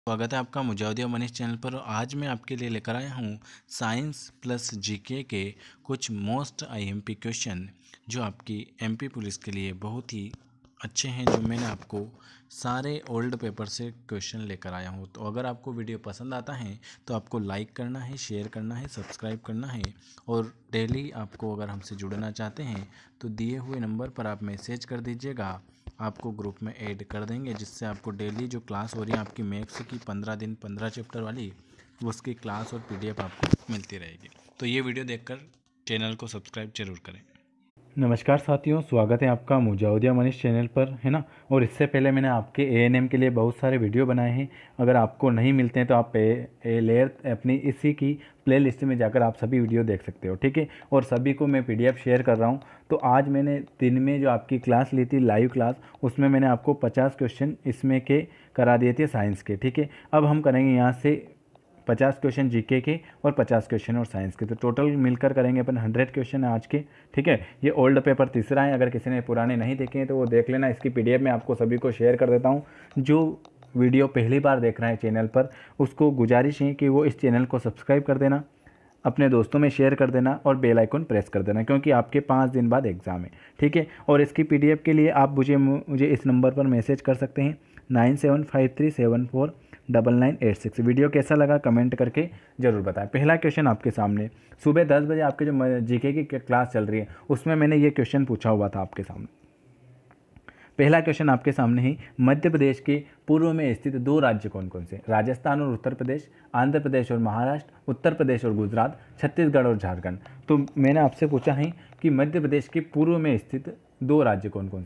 स्वागत है आपका मुजाहिदिया मनीष चैनल पर। आज मैं आपके लिए लेकर आया हूँ साइंस प्लस जीके के कुछ मोस्ट आईएमपी क्वेश्चन जो आपकी एमपी पुलिस के लिए बहुत ही अच्छे हैं, जो मैंने आपको सारे ओल्ड पेपर से क्वेश्चन लेकर आया हूँ। तो अगर आपको वीडियो पसंद आता है तो आपको लाइक करना है, शेयर करना है, सब्सक्राइब करना है। और डेली आपको अगर हमसे जुड़ना चाहते हैं तो दिए हुए नंबर पर आप मैसेज कर दीजिएगा, आपको ग्रुप में ऐड कर देंगे, जिससे आपको डेली जो क्लास हो रही है आपकी मैथ्स की 15 दिन 15 चैप्टर वाली, वो उसकी क्लास और पीडीएफ आपको मिलती रहेगी। तो ये वीडियो देखकर चैनल को सब्सक्राइब जरूर करें। नमस्कार साथियों, स्वागत है आपका मुजाहिदिया मनीष चैनल पर, है ना। और इससे पहले मैंने आपके एएनएम के लिए बहुत सारे वीडियो बनाए हैं। अगर आपको नहीं मिलते हैं तो आप लेयर अपनी इसी की प्लेलिस्ट में जाकर आप सभी वीडियो देख सकते हो, ठीक है। और सभी को मैं पीडीएफ शेयर कर रहा हूं। तो आज मैंने दिन में जो आपकी क्लास ली थी, लाइव क्लास, उसमें मैंने आपको 50 क्वेश्चन इसमें के करा दिए थे साइंस के, ठीक है। अब हम करेंगे यहाँ से 50 क्वेश्चन जीके के और 50 क्वेश्चन और साइंस के। तो टोटल मिलकर करेंगे अपन 100 क्वेश्चन आज के, ठीक है। ये ओल्ड पेपर तीसरा है, अगर किसी ने पुराने नहीं देखे हैं तो वो देख लेना। इसकी पीडीएफ मैं आपको सभी को शेयर कर देता हूँ। जो वीडियो पहली बार देख रहे हैं चैनल पर, उसको गुजारिश है कि वो इस चैनल को सब्सक्राइब कर देना, अपने दोस्तों में शेयर कर देना और बेल आइकन प्रेस कर देना, क्योंकि आपके 5 दिन बाद एग्ज़ाम है, ठीक है। और इसकी पीडीएफ के लिए आप मुझे इस नंबर पर मैसेज कर सकते हैं 9753749986। वीडियो कैसा लगा कमेंट करके ज़रूर बताएं। पहला क्वेश्चन आपके सामने, सुबह 10 बजे आपके जो जीके की क्लास चल रही है उसमें मैंने ये क्वेश्चन पूछा हुआ था आपके सामने। पहला क्वेश्चन आपके सामने ही, मध्य प्रदेश के पूर्व में स्थित 2 राज्य कौन कौन से? राजस्थान और उत्तर प्रदेश, आंध्र प्रदेश और महाराष्ट्र, उत्तर प्रदेश और गुजरात, छत्तीसगढ़ और झारखंड। तो मैंने आपसे पूछा है कि मध्य प्रदेश के पूर्व में स्थित 2 राज्य कौन कौन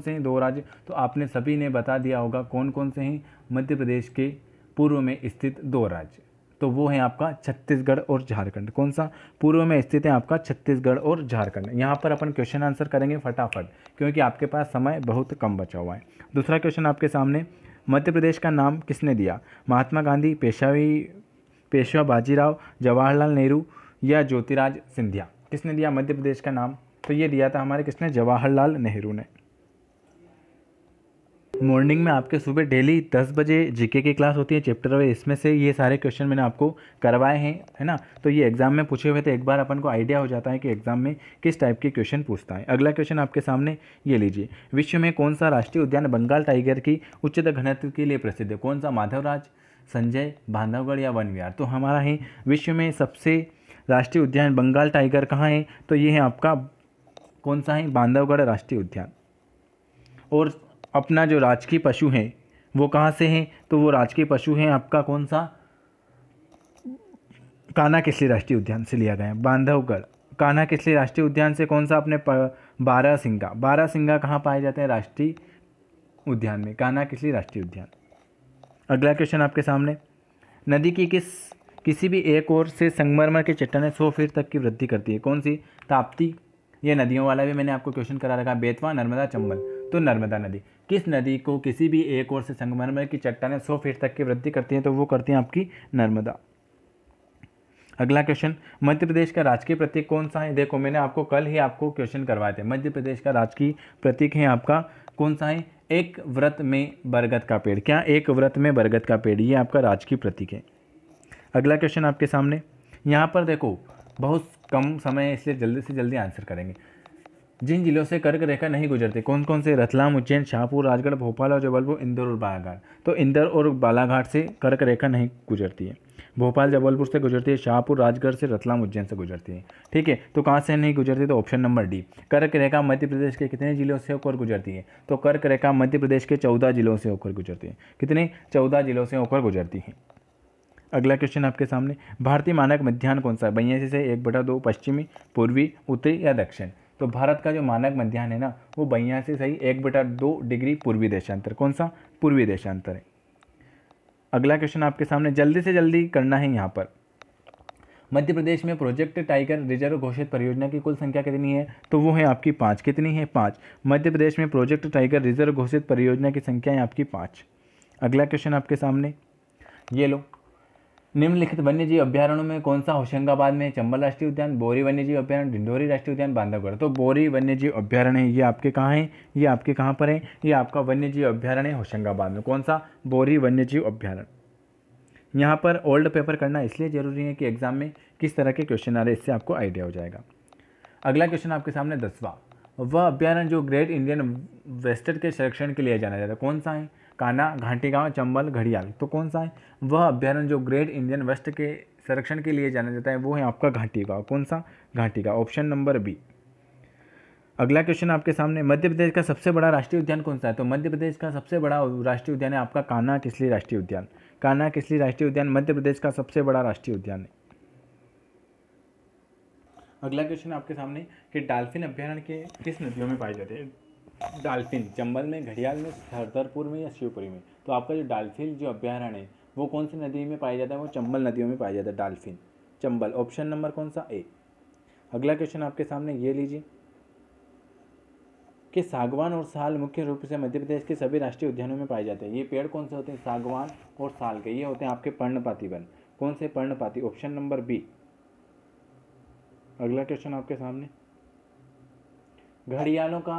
से हैं 2 राज्य। तो आपने सभी ने बता दिया होगा कौन कौन से हैं मध्य प्रदेश के पूर्व में स्थित 2 राज्य। तो वो है आपका छत्तीसगढ़ और झारखंड। कौन सा पूर्व में स्थित है? आपका छत्तीसगढ़ और झारखंड। यहाँ पर अपन क्वेश्चन आंसर करेंगे फटाफट, क्योंकि आपके पास समय बहुत कम बचा हुआ है। दूसरा क्वेश्चन आपके सामने, मध्य प्रदेश का नाम किसने दिया? महात्मा गांधी, पेशवा बाजीराव, जवाहरलाल नेहरू या ज्योतिराज सिंधिया। किसने दिया मध्य प्रदेश का नाम? तो ये दिया था हमारे किसने? जवाहरलाल नेहरू ने। मॉर्निंग में आपके सुबह डेली 10 बजे जीके की क्लास होती है, चैप्टर वाइज। इसमें से ये सारे क्वेश्चन मैंने आपको करवाए हैं, है ना। तो ये एग्जाम में पूछे हुए थे, एक बार अपन को आइडिया हो जाता है कि एग्जाम में किस टाइप के क्वेश्चन पूछता है। अगला क्वेश्चन आपके सामने ये लीजिए, विश्व में कौन सा राष्ट्रीय उद्यान बंगाल टाइगर की उच्चतर घनत्व के लिए प्रसिद्ध है? कौन सा? माधवराज, संजय, बांधवगढ़ या वन विहार। तो हमारा है विश्व में सबसे राष्ट्रीय उद्यान बंगाल टाइगर कहाँ है? तो ये है आपका कौन सा है? बांधवगढ़ राष्ट्रीय उद्यान। और अपना जो राजकीय पशु हैं वो कहाँ से हैं? तो वो राजकीय पशु हैं आपका कौन सा? कान्हा किसली राष्ट्रीय उद्यान से लिया गया है, बांधवगढ़। कान्हा किसली राष्ट्रीय उद्यान से कौन सा? अपने बारहसिंगा कहाँ पाए जाते हैं? राष्ट्रीय उद्यान में, कान्हा किसली राष्ट्रीय उद्यान। अगला क्वेश्चन आपके सामने, नदी की किसी भी एक ओर से संगमरमर की चट्टानें 100 फीट तक की वृद्धि करती है? कौन सी? ताप्ती। ये नदियों वाला भी मैंने आपको क्वेश्चन करा रखा, बेतवा, नर्मदा, चंबल। तो नर्मदा नदी। किस नदी को किसी भी एक ओर से संगमरमर की चट्टानें 100 फीट तक की वृद्धि करती हैं? तो वो करती हैं आपकी नर्मदा। अगला क्वेश्चन, मध्य प्रदेश का राजकीय प्रतीक कौन सा है? देखो मैंने आपको कल ही आपको क्वेश्चन करवाए थे। मध्य प्रदेश का राजकीय प्रतीक है आपका कौन सा है? एक व्रत में बरगद का पेड़। क्या? एक व्रत में बरगद का पेड़, ये आपका राजकीय प्रतीक है। अगला क्वेश्चन आपके सामने, यहाँ पर देखो बहुत कम समय है इसलिए जल्दी से जल्दी आंसर करेंगे। जिन जिलों से कर्क रेखा नहीं गुजरती, कौन कौन से? रतलाम, उज्जैन, शाहपुर, राजगढ़, भोपाल और जबलपुर, इंदौर और बालाघाट। तो इंदौर और बालाघाट से कर्क रेखा नहीं गुजरती है। भोपाल जबलपुर से गुजरती है, शाहपुर राजगढ़ से, रतलाम उज्जैन से गुजरती है, ठीक है। तो कहाँ से नहीं गुजरती? तो ऑप्शन नंबर डी। कर्क रेखा मध्य प्रदेश के कितने जिलों से होकर गुजरती है? तो कर्क रेखा मध्य प्रदेश के 14 जिलों से होकर गुजरती है। कितने? 14 जिलों से होकर गुजरती है। अगला क्वेश्चन आपके सामने, भारतीय मानक मध्याह्न कौन सा है? 82 से 1/2 पश्चिमी, पूर्वी, उत्तरी या दक्षिण। तो भारत का जो मानक मध्याह्न है ना, वो 82 सही 1/2 डिग्री पूर्वी देशांतर। कौन सा? पूर्वी देशांतर है। अगला क्वेश्चन आपके सामने, जल्दी से जल्दी करना है यहाँ पर। मध्य प्रदेश में प्रोजेक्ट टाइगर रिजर्व घोषित परियोजना की कुल संख्या कितनी है? तो वो है आपकी 5। कितनी है? 5। मध्य प्रदेश में प्रोजेक्ट टाइगर रिजर्व घोषित परियोजना की संख्या है आपकी 5। अगला क्वेश्चन आपके सामने ये लो, निम्नलिखित वन्यजीव अभ्यारण्यों में कौन सा होशंगाबाद में? चंबल राष्ट्रीय उद्यान, बोरी वन्यजीव अभ्यारण्य, ढिंढोरी राष्ट्रीय उद्यान, बांधवगढ़। तो बोरी वन्यजीव अभ्यारण्य है, ये आपके कहाँ है? ये आपके कहाँ पर है? ये आपका वन्यजीव अभ्यारण्य है होशंगाबाद में। कौन सा? बोरी वन्यजीव अभ्यारण्य। यहाँ पर ओल्ड पेपर करना इसलिए ज़रूरी है कि एग्ज़ाम में किस तरह के क्वेश्चन आ रहे हैं, इससे आपको आइडिया हो जाएगा। अगला क्वेश्चन आपके सामने 10वां, वह अभ्यारण्य जो ग्रेट इंडियन वेस्टर्न के संरक्षण के लिए जाना जाता है कौन सा है? कान्हा, घाटी गांव, चंबल, घड़ियाल। तो कौन सा है? वह अभ्यारण्य जो ग्रेट इंडियन वेस्ट के संरक्षण के लिए जाना जाता है वो है आपका घाटी गांव। कौन सा? घाटी गांव, ऑप्शन नंबर बी। अगला क्वेश्चन आपके सामने, मध्य प्रदेश का सबसे बड़ा राष्ट्रीय उद्यान कौन सा है? तो मध्य प्रदेश का सबसे बड़ा राष्ट्रीय उद्यान है आपका कान्हा किसली राष्ट्रीय उद्यान। कान्हा किसली राष्ट्रीय उद्यान मध्य प्रदेश का सबसे बड़ा राष्ट्रीय उद्यान है। अगला क्वेश्चन आपके सामने कि डाल्फिन अभ्यारण्य के किस नदियों में पाए जाते हैं? डाल्फिन चंबल में, घड़ियाल में, सरदारपुर में या शिवपुरी में। तो आपका जो डाल्फिन जो अभ्यारण्य है वो कौन सी नदी में पाया जाता है? वो चंबल नदियों में पाया जाता है डाल्फिन, चंबल, ऑप्शन नंबर कौन सा? ए। अगला क्वेश्चन आपके सामने ये लीजिए कि सागवान और साल मुख्य रूप से मध्य प्रदेश के सभी राष्ट्रीय उद्यानों में पाए जाते हैं। ये पेड़ कौन से होते हैं? सागवान और साल के, ये होते हैं आपके पर्णपाती वन। कौन से? पर्णपाती, ऑप्शन नंबर बी। अगला क्वेश्चन आपके सामने, घड़ियालों का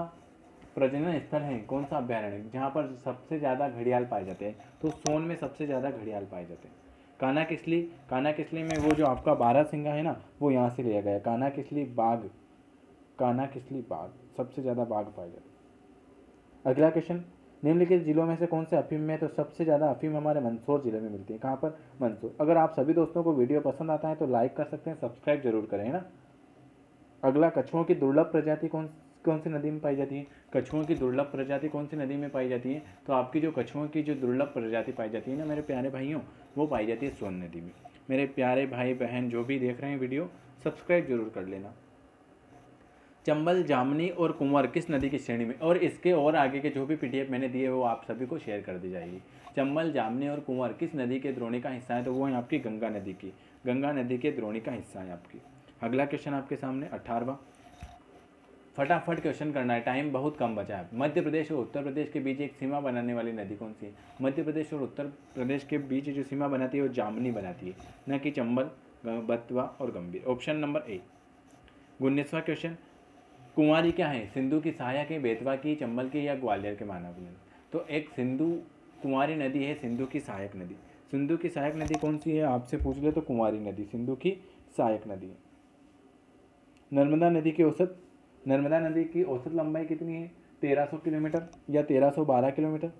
प्रजनन स्थल है कौन सा अभ्यारण्य जहाँ पर सबसे ज़्यादा घड़ियाल पाए जाते हैं? तो सोन में सबसे ज़्यादा घड़ियाल पाए जाते हैं। कान्हा किसली, कान्हा किसली में वो जो आपका बारहसिंगा है ना वो यहाँ से लिया गया है। कान्हा किसली बाघ, कान्हा किसली बाघ, सबसे ज़्यादा बाघ पाए जाते हैं। अगला क्वेश्चन, निम्नलिखित जिलों में से कौन से अफीम में? तो सबसे ज़्यादा अफीम हमारे मंदसौर जिले में मिलती है। कहाँ पर? मंदसौर। अगर आप सभी दोस्तों को वीडियो पसंद आता है तो लाइक कर सकते हैं, सब्सक्राइब जरूर करें, है ना। अगला, कछुओं की दुर्लभ प्रजाति कौन कौन सी नदी में पाई जाती है? कछुओं की दुर्लभ प्रजाति कौन सी नदी में पाई जाती है? तो आपकी जो कछुओं की जो दुर्लभ प्रजाति पाई जाती है ना मेरे प्यारे भाइयों, वो पाई जाती है सोन नदी में। मेरे प्यारे भाई बहन जो भी देख रहे हैं वीडियो, सब्सक्राइब जरूर कर लेना। चंबल, जामनी और कुंवर किस नदी की श्रेणी में? और इसके और आगे के जो भी पीडीएफ मैंने दिए वो आप सभी को शेयर कर दी जाएगी। चंबल, जामनी और कुंवर किस नदी के द्रोणी का हिस्सा है? तो वो है आपकी गंगा नदी की, गंगा नदी के द्रोणी का हिस्सा है आपकी। अगला क्वेश्चन आपके सामने 18वां, फटाफट क्वेश्चन करना है, टाइम बहुत कम बचा है। मध्य प्रदेश और उत्तर प्रदेश के बीच एक सीमा बनाने वाली नदी कौन सी है? मध्य प्रदेश और उत्तर प्रदेश के बीच जो सीमा बनाती है वो जामनी बनाती है, न कि चंबल, बतवा और गंभीर। Option number A. 19वां क्वेश्चन, कुंवारी क्या है? सिंधु की सहायक है, बेतवा की, चंबल की या ग्वालियर के मानव नदी? तो एक सिंधु कुंवारी नदी है, सिंधु की सहायक नदी। सिंधु की सहायक नदी कौन सी है आपसे पूछ ले तो कुंवारी नदी सिंधु की सहायक नदी है। नर्मदा नदी की औसत लंबाई कितनी है? 1300 किलोमीटर या 1312 किलोमीटर।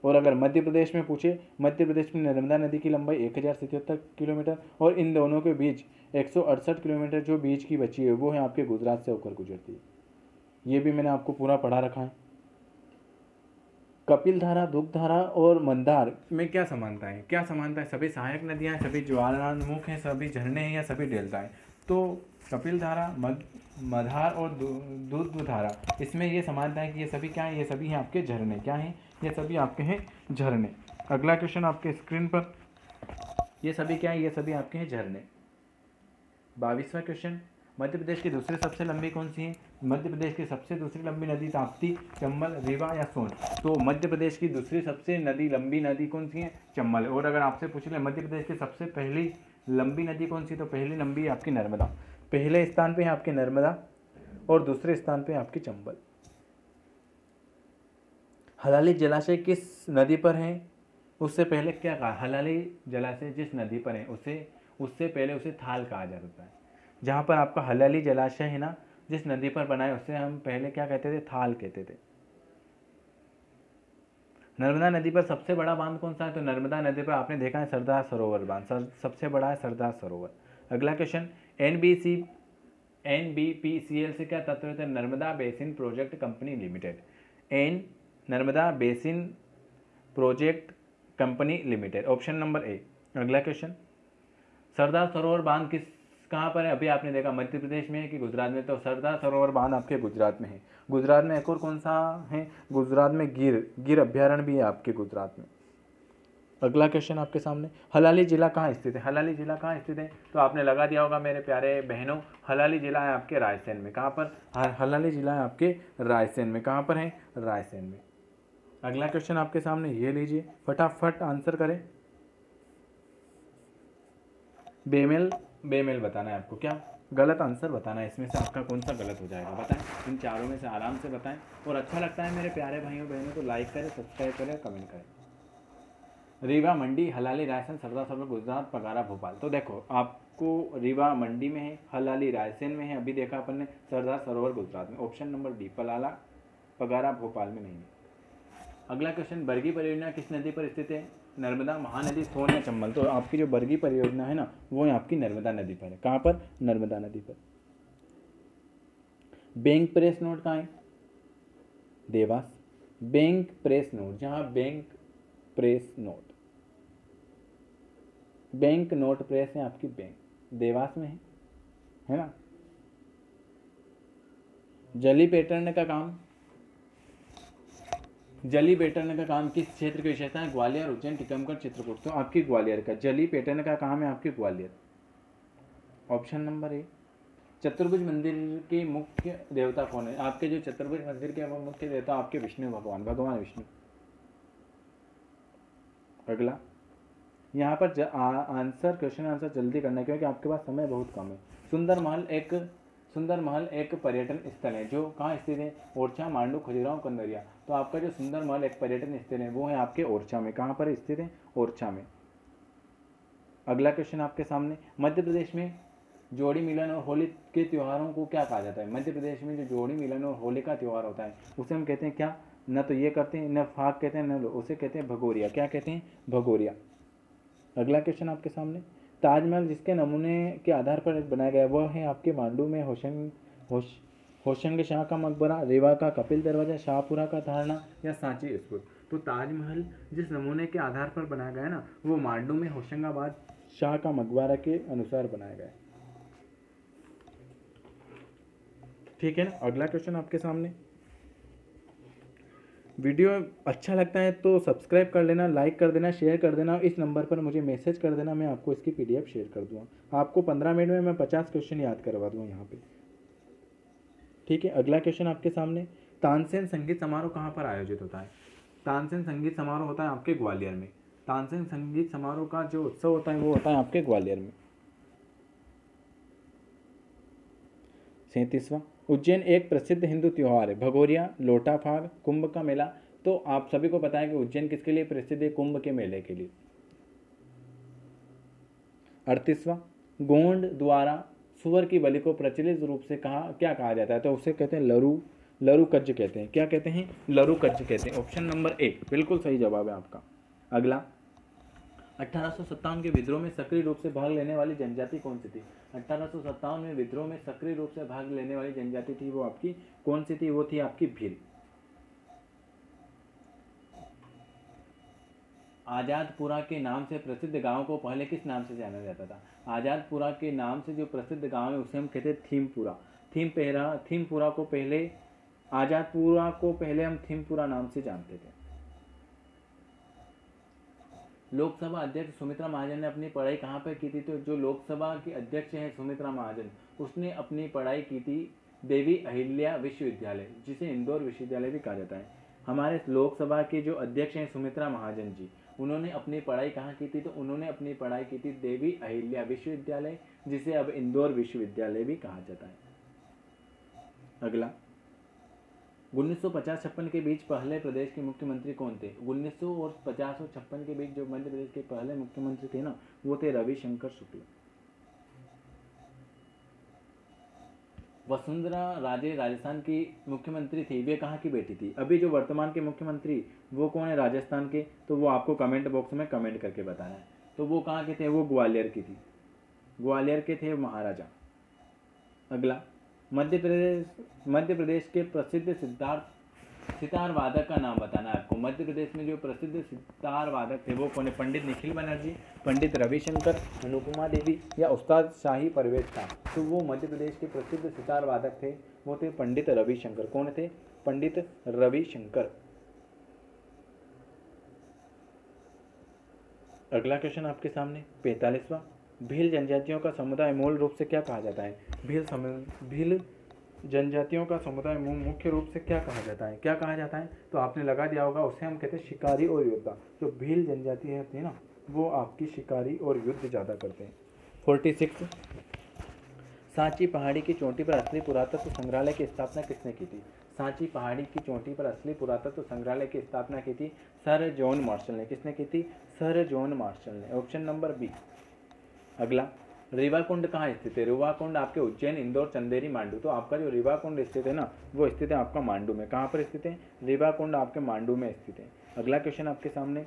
और अगर मध्य प्रदेश में पूछे, मध्य प्रदेश में नर्मदा नदी की लंबाई 1077 किलोमीटर और इन दोनों के बीच 168 किलोमीटर जो बीच की बची है वो है आपके गुजरात से होकर गुजरती है। ये भी मैंने आपको पूरा पढ़ा रखा है। कपिल धारा, दुग्ध धारा और मंदार में क्या समानता है? क्या समानता है? सभी सहायक नदियाँ, सभी ज्वालामुख हैं, सभी झरने हैं या सभी डेल्टा हैं? तो कपिल धारा, मधार और दुग्ध धारा, इसमें ये समानता है कि ये सभी क्या है? ये सभी हैं आपके झरने। क्या हैं? ये सभी आपके हैं झरने। अगला क्वेश्चन आपके स्क्रीन पर, ये सभी क्या है? ये सभी आपके हैं झरने। 22वां क्वेश्चन, मध्य प्रदेश की दूसरी सबसे लंबी कौन सी है? मध्य प्रदेश की सबसे दूसरी लंबी नदी ताप्ती, चंबल, रीवा या सोन? तो मध्य प्रदेश की दूसरी सबसे लंबी नदी कौन सी है? चंबल। और अगर आपसे पूछ ले मध्य प्रदेश की सबसे पहली लंबी नदी कौन सी? तो पहली लंबी आपकी नर्मदा। पहले स्थान पे है आपकी नर्मदा और दूसरे स्थान पे आपकी चंबल। हलाली जलाशय किस नदी पर है? उससे पहले क्या कहा? हलाली जलाशय जिस नदी पर है उससे पहले उसे थाल कहा जाता है। जहाँ पर आपका हलाली जलाशय है ना, जिस नदी पर बना है उससे हम पहले क्या कहते थे? थाल कहते थे। नर्मदा नदी पर सबसे बड़ा बांध कौन सा है? तो नर्मदा नदी पर आपने देखा है सरदार सरोवर बांध सबसे बड़ा है, सरदार सरोवर। अगला क्वेश्चन, NBPCL से क्या तात्पर्य है? Narmada basin project company limited. Narmada basin project company limited, option number ए। अगला क्वेश्चन, सरदार सरोवर बांध कहाँ पर है? अभी आपने देखा मध्य प्रदेश में है कि गुजरात में? तो सरदार सरोवर बांध आपके गुजरात में है। गुजरात में एक और कौन सा है? गुजरात में गिर अभ्यारण्य भी है आपके गुजरात में। अगला क्वेश्चन आपके सामने, हलाली जिला कहाँ स्थित है? हलाली जिला कहाँ स्थित है? तो आपने लगा दिया होगा मेरे प्यारे बहनों, हलाली जिला है आपके रायसेन में। कहाँ पर? हलाली जिला है आपके रायसेन में। कहाँ पर है? रायसेन में। अगला क्वेश्चन आपके सामने ये लीजिए, फटाफट आंसर करें। बेमेल बताना है आपको। क्या? गलत आंसर बताना है। इसमें से आपका कौन सा गलत हो जाएगा बताएं। इन चारों में से आराम से बताएं। और अच्छा लगता है मेरे प्यारे भाइयों बहनों तो लाइक करें, सब्सक्राइब करें, कमेंट करें। रीवा मंडी, हलाली रायसेन, सरदार सरोवर गुजरात, पगारा भोपाल। तो देखो आपको रीवा मंडी में है, हलाली रायसेन में है, अभी देखा अपन ने सरदार सरोवर गुजरात में। ऑप्शन नंबर डी पलाला पगारा भोपाल में नहीं है। अगला क्वेश्चन, बरगी परियोजना किस नदी पर स्थित है? नर्मदा, महानदी, सोन या चंबल। तो आपकी जो बरगी परियोजना है ना वो आपकी नर्मदा नदी पर है। कहाँ पर? नर्मदा नदी पर। बैंक प्रेस नोट कहाँ है? देवास। बैंक प्रेस नोट, जहाँ bank press note, bank note press है आपकी बैंक, देवास में है ना। जली पैटर्न का काम, जली पैटर्न का काम किस क्षेत्र की विशेषता है? ग्वालियर, उज्जैन, टीकमगढ़, चित्रकूट। तो आपकी ग्वालियर का जली पैटर्न का काम है आपकी ग्वालियर। ऑप्शन नंबर ए। चतुर्भुज मंदिर के मुख्य देवता कौन है? आपके जो चतुर्भुज मंदिर के वो मुख्य देवता आपके विष्णु भगवान, भगवान विष्णु। अगला, यहाँ पर आंसर, क्वेश्चन आंसर जल्दी करना है क्योंकि आपके पास समय बहुत कम है। सुंदर महल एक पर्यटन स्थल है जो कहाँ स्थित है? ओरछा, मांडू, खजुराहो, कंदरिया। तो आपका जो सुंदर महल एक पर्यटन स्थल है वो है आपके ओरछा में। कहाँ पर स्थित है? ओरछा में। अगला क्वेश्चन आपके सामने, मध्य प्रदेश में जोड़ी मिलन और होली के त्योहारों को क्या कहा जाता है? मध्य प्रदेश में जो जोड़ी मिलन और होली का त्यौहार होता है उसे हम कहते हैं क्या? न तो ये करते हैं, न फाग कहते हैं, न उसे कहते हैं भगोरिया। क्या कहते हैं? भगोरिया। अगला क्वेश्चन आपके सामने, ताजमहल जिसके नमूने के आधार पर बनाया गया वह है आपके मांडू में होशंग शाह का मकबरा, रीवा का कपिल दरवाजा, शाहपुरा का धारणा या सांची स्तूप। तो ताजमहल जिस नमूने के आधार पर बनाया गया है ना वो मांडू में होशंगाबाद शाह का मकबरा के अनुसार बनाया गया है। ठीक है ना। अगला क्वेश्चन आपके सामने, वीडियो अच्छा लगता है तो सब्सक्राइब कर लेना, लाइक कर देना, शेयर कर देना। इस नंबर पर मुझे मैसेज कर देना, मैं आपको इसकी पीडीएफ शेयर कर दूंगा। आपको 15 मिनट में मैं 50 क्वेश्चन याद करवा दूंगा यहाँ पे। ठीक है। अगला क्वेश्चन आपके सामने, तानसेन संगीत समारोह कहाँ पर आयोजित होता है? तानसेन संगीत समारोह होता है आपके ग्वालियर में। तानसेन संगीत समारोह का जो उत्सव होता है वो होता है आपके ग्वालियर में। 37वां, उज्जैन एक प्रसिद्ध हिंदू त्योहार है? भगोरिया, लोटा फाग, कुंभ का मेला। तो आप सभी को पता है कि उज्जैन किसके लिए प्रसिद्ध है? कुंभ के मेले के लिए। 38वां, गोंड द्वारा सुअर की बलि को प्रचलित रूप से क्या कहा जाता है? तो उसे कहते हैं लरू कज्ज कहते हैं। क्या कहते हैं? लरू कज्ज कहते हैं। ऑप्शन नंबर ए बिल्कुल सही जवाब है आपका। अगला, 1857 के विद्रोह में सक्रिय रूप से भाग लेने वाली जनजाति कौन सी थी? 1857 में विद्रोह में सक्रिय रूप से भाग लेने वाली जनजाति थी वो आपकी कौन सी थी? वो थी आपकी भील। आजादपुरा के नाम से प्रसिद्ध गांव को पहले किस नाम से जाना जाता था? आजादपुरा के नाम से जो प्रसिद्ध गांव है उसे हम कहते हैं थीमपुरा। थीमपुरा को पहले, आजादपुरा को पहले हम थीमपुरा नाम से जानते थे। लोकसभा अध्यक्ष सुमित्रा महाजन ने अपनी पढ़ाई कहाँ पर की थी? तो जो लोकसभा की अध्यक्ष हैं सुमित्रा महाजन, उसने अपनी पढ़ाई की थी देवी अहिल्या विश्वविद्यालय, जिसे इंदौर विश्वविद्यालय भी कहा जाता है। हमारे लोकसभा के जो अध्यक्ष हैं सुमित्रा महाजन जी, उन्होंने अपनी पढ़ाई कहाँ की थी? तो उन्होंने अपनी पढ़ाई की थी देवी अहिल्या विश्वविद्यालय, जिसे अब इंदौर विश्वविद्यालय भी कहा जाता है। अगला, 1950-56 के बीच पहले प्रदेश के मुख्यमंत्री कौन थे? 1950 और 56 के बीच जो मध्य प्रदेश के पहले मुख्यमंत्री थे ना वो थे रविशंकर शुक्ल। वसुंधरा राजे राजस्थान की मुख्यमंत्री थी, वे कहाँ की बेटी थी? अभी जो वर्तमान के मुख्यमंत्री वो कौन है राजस्थान के? तो वो आपको कमेंट बॉक्स में कमेंट करके बताना है। तो वो कहाँ के थे? वो ग्वालियर की थी, ग्वालियर के थे महाराजा। अगला, मध्य प्रदेश के प्रसिद्ध सितार वादक का नाम बताना है आपको। मध्य प्रदेश में जो प्रसिद्ध सितार वादक थे वो कौन है? पंडित निखिल बनर्जी, पंडित रविशंकर, अनुपमा देवी या उस्ताद शाही परवेज खान। तो वो मध्य प्रदेश के प्रसिद्ध सितार वादक थे वो थे पंडित रविशंकर। कौन थे? पंडित रविशंकर। अगला क्वेश्चन आपके सामने 45वां, भील जनजातियों का समुदाय मूल रूप से क्या कहा जाता है? भील जनजातियों का समुदाय मुख्य रूप से क्या कहा जाता है? क्या कहा जाता है? तो आपने लगा दिया होगा, उसे हम कहते हैं शिकारी और योद्धा। जो भील जनजाति होती है ना वो आपकी शिकारी और युद्ध ज़्यादा करते हैं। 46, सांची पहाड़ी की चोटी पर असली पुरातत्व संग्रहालय की स्थापना किसने की थी? सांची पहाड़ी की चोटी पर असली पुरातत्व संग्रहालय की स्थापना की थी सर जॉन मार्शल ने। किसने की थी? सर जॉन मार्शल ने, ऑप्शन नंबर बी। अगला, रीवाकुंड कहाँ स्थित है? रीवाकुंड आपके उज्जैन, इंदौर, चंदेरी, मांडू। तो आपका जो रीवाकुंड स्थित है ना, वो स्थित है आपका मांडू में। कहाँ पर स्थित है? रीवाकुंड आपके मांडू में स्थित है। अगला क्वेश्चन आपके सामने,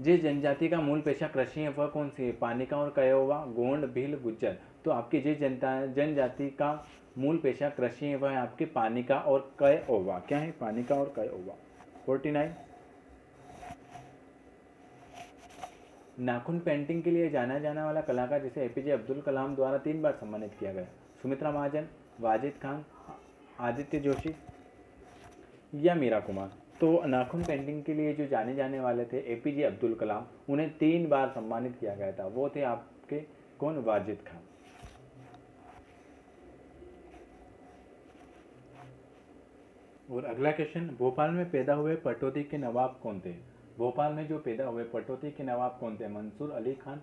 जिस जनजाति का मूल पेशा कृषि है वह कौन सी है? पानिका और कयोवा, गोंड, भील, गुज्जर। तो आपकी जिस जनजाति का मूल पेशा कृषि है वह है आपकी पानिका और कयोवा। क्या है? पानिका और कयोवा। 49, नाखून पेंटिंग के लिए जाना जाने वाला कलाकार जिसे एपीजे अब्दुल कलाम द्वारा 3 बार सम्मानित किया गया? सुमित्रा महाजन, वाजिद खान, आदित्य जोशी या मीरा कुमार। तो नाखून पेंटिंग के लिए जो जाने जाने वाले थे एपीजे अब्दुल कलाम, उन्हें 3 बार सम्मानित किया गया था। वो थे आपके कौन? वाजिद खान। और अगला क्वेश्चन, भोपाल में पैदा हुए पटौदी के नवाब कौन थे? भोपाल में जो पैदा हुए पटौदी के नवाब कौन थे? मंसूर अली खान,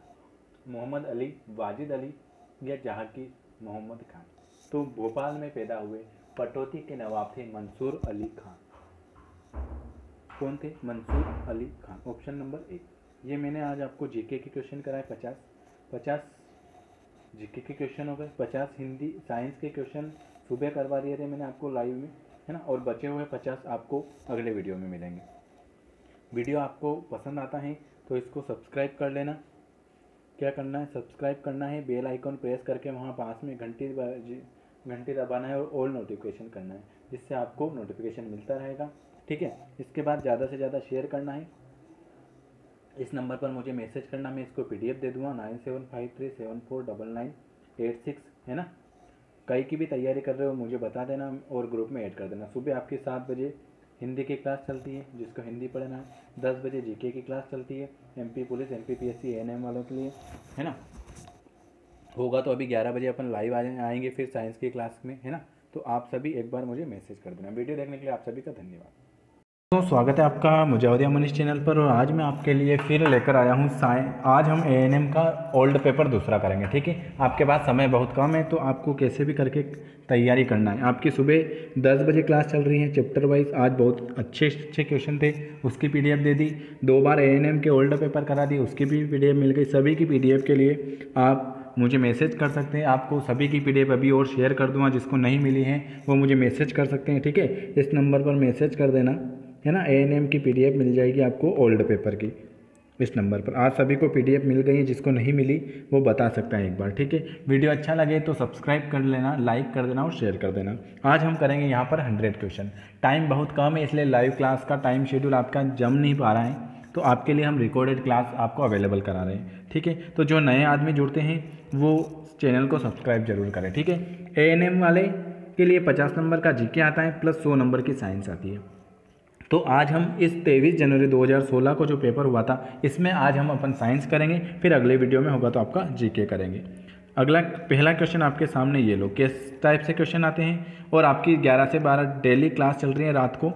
मोहम्मद अली, वाजिद अली या जहांगीर मोहम्मद खान। तो भोपाल में पैदा हुए पटौदी के नवाब थे मंसूर अली खान। कौन थे? Mansoor Ali Khan. Option number A. ये मैंने आज आपको जीके के क्वेश्चन कराए 50 जीके के क्वेश्चन हो गए, 50 हिंदी साइंस के क्वेश्चन सुबह करवा दिए थे मैंने आपको लाइव में, है ना। और बचे हुए 50 आपको अगले वीडियो में मिलेंगे। वीडियो आपको पसंद आता है तो इसको सब्सक्राइब कर लेना। क्या करना है? सब्सक्राइब करना है, बेल आइकॉन प्रेस करके वहाँ पास में घंटी दबाना है और ऑल नोटिफिकेशन करना है, जिससे आपको नोटिफिकेशन मिलता रहेगा। ठीक है। इसके बाद ज़्यादा से ज़्यादा शेयर करना है। इस नंबर पर मुझे मैसेज करना, मैं इसको PDF दे दूँगा 9753749986, है ना। कहीं की भी तैयारी कर रहे हो मुझे बता देना और ग्रुप में ऐड कर देना। सुबह आपकी 7 बजे हिंदी की क्लास चलती है जिसको हिंदी पढ़ना है, 10 बजे जीके की क्लास चलती है MP पुलिस, MPPSC, ANM वालों के लिए, है ना। होगा तो अभी 11 बजे अपन लाइव आएंगे फिर साइंस की क्लास में, है ना। तो आप सभी एक बार मुझे मैसेज कर देना। वीडियो देखने के लिए आप सभी का धन्यवाद। तो स्वागत है आपका मुजावरिया मनीष चैनल पर। और आज मैं आपके लिए फिर लेकर आया हूँ आज हम ANM का ओल्ड पेपर दूसरा करेंगे। ठीक है। आपके पास समय बहुत कम है तो आपको कैसे भी करके तैयारी करना है। आपकी सुबह 10 बजे क्लास चल रही है चैप्टर वाइज। आज बहुत अच्छे क्वेश्चन थे, उसकी PDF दे दी। 2 बार ANM के ओल्ड पेपर करा दी, उसकी भी PDF मिल गई। सभी की PDF के लिए आप मुझे मैसेज कर सकते हैं। आपको सभी की PDF अभी और शेयर कर दूँगा। जिसको नहीं मिली है वो मुझे मैसेज कर सकते हैं। ठीक है। इस नंबर पर मैसेज कर देना, है ना। ANM की PDF मिल जाएगी आपको ओल्ड पेपर की इस नंबर पर। आज सभी को PDF मिल गई है, जिसको नहीं मिली वो बता सकता है एक बार। ठीक है। वीडियो अच्छा लगे तो सब्सक्राइब कर लेना, लाइक कर देना और शेयर कर देना। आज हम करेंगे यहाँ पर 100 क्वेश्चन। टाइम बहुत कम है इसलिए लाइव क्लास का टाइम शेड्यूल आपका जम नहीं पा रहा है, तो आपके लिए हम रिकॉर्डेड क्लास आपको अवेलेबल करा रहे हैं। ठीक है। तो जो नए आदमी जुड़ते हैं वो चैनल को सब्सक्राइब जरूर करें। ठीक है। ANM वाले के लिए 50 नंबर का GK आता है प्लस 100 नंबर की साइंस आती है। तो आज हम इस 23 जनवरी 2016 को जो पेपर हुआ था इसमें आज हम अपन साइंस करेंगे, फिर अगले वीडियो में होगा तो आपका GK करेंगे। अगला पहला क्वेश्चन आपके सामने ये लो, किस टाइप से क्वेश्चन आते हैं। और आपकी 11 से 12 डेली क्लास चल रही है रात को।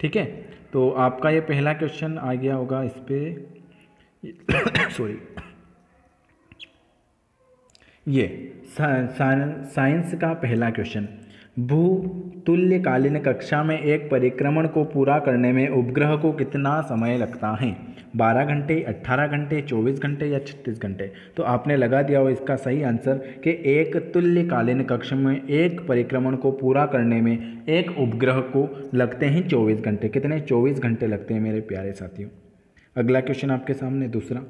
ठीक है। तो आपका ये पहला क्वेश्चन आ गया होगा इस पर सॉरी, ये साइंस का पहला क्वेश्चन। भूतुल्यकालीन कक्षा में एक परिक्रमण को पूरा करने में उपग्रह को कितना समय लगता है? 12 घंटे, 18 घंटे, 24 घंटे या 36 घंटे। तो आपने लगा दिया हो इसका सही आंसर कि एक तुल्यकालीन कक्षा में एक परिक्रमण को पूरा करने में एक उपग्रह को लगते हैं 24 घंटे। कितने? 24 घंटे लगते हैं मेरे प्यारे साथियों। अगला क्वेश्चन आपके सामने दूसरा,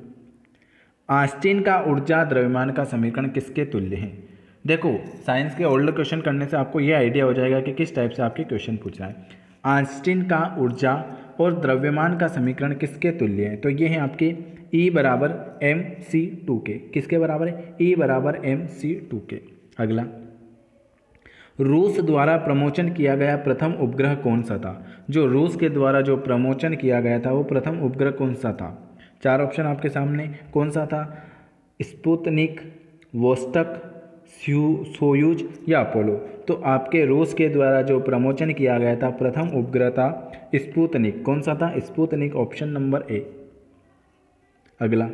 आइंस्टीन का ऊर्जा द्रव्यमान का समीकरण किसके तुल्य है? देखो साइंस के ओल्ड क्वेश्चन करने से आपको ये आइडिया हो जाएगा कि किस टाइप से आपके क्वेश्चन पूछ रहा है। आइंस्टीन का ऊर्जा और द्रव्यमान का समीकरण किसके तुल्य है? तो ये है आपके E बराबर mc2 के। किसके बराबर है? E बराबर mc2 के। अगला, रूस द्वारा प्रमोशन किया गया प्रथम उपग्रह कौन सा था? जो रूस के द्वारा जो प्रमोशन किया गया था वो प्रथम उपग्रह कौन सा था? 4 ऑप्शन आपके सामने, कौन सा था? स्पुतनिक, वोस्टक, सोयूज या अपोलो। तो आपके रूस के द्वारा जो प्रमोशन किया गया था प्रथम उपग्रह था स्पुतनिक। कौन सा था? स्पुतनिक, ऑप्शन नंबर ए। अगला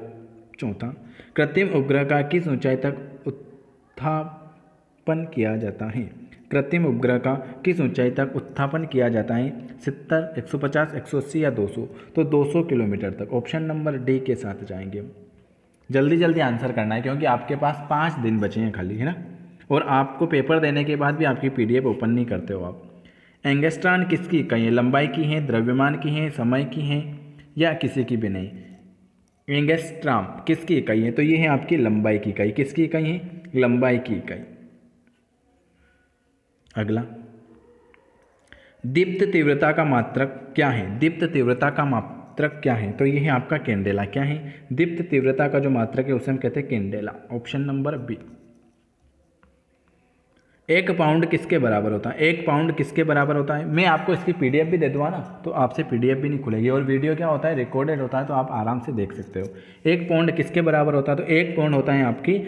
चौथा, कृत्रिम उपग्रह का किस ऊंचाई तक उत्थापन किया जाता है? कृत्रिम उपग्रह का किस ऊंचाई तक उत्थापन किया जाता है 70, 150, 180 या 200, तो 200 किलोमीटर तक। ऑप्शन नंबर डी के साथ जाएंगे। जल्दी जल्दी आंसर करना है क्योंकि आपके पास 5 दिन बचे हैं खाली, है ना, और आपको पेपर देने के बाद भी आपकी PDF ओपन नहीं करते हो आप। एंगस्ट्रॉन किसकी इकाई है? लंबाई की है, द्रव्यमान की है, समय की है, या किसी की भी नहीं। एंगस्ट्रॉम किसकी इकाई है? तो ये है आपकी लंबाई की इकाई। किसकी इकाई है? लंबाई की इकाई। अगला, दीप्त तीव्रता का मात्रक क्या है? दीप्त तीव्रता का मात्रक क्या है? तो ये है आपका कैंडेला। क्या है? दीप्त तीव्रता का जो मात्रक है उसे हम कहते हैं candela. Option number B. 1 pound किसके बराबर होता है? 1 पाउंड किसके बराबर होता है? मैं आपको इसकी PDF भी दे दूँगा ना, तो आपसे PDF भी नहीं खुलेगी, और वीडियो क्या होता है, रिकॉर्डेड होता है, तो आप आराम से देख सकते हो। 1 पाउंड किसके बराबर होता है? तो 1 पाउंड होता है आपकी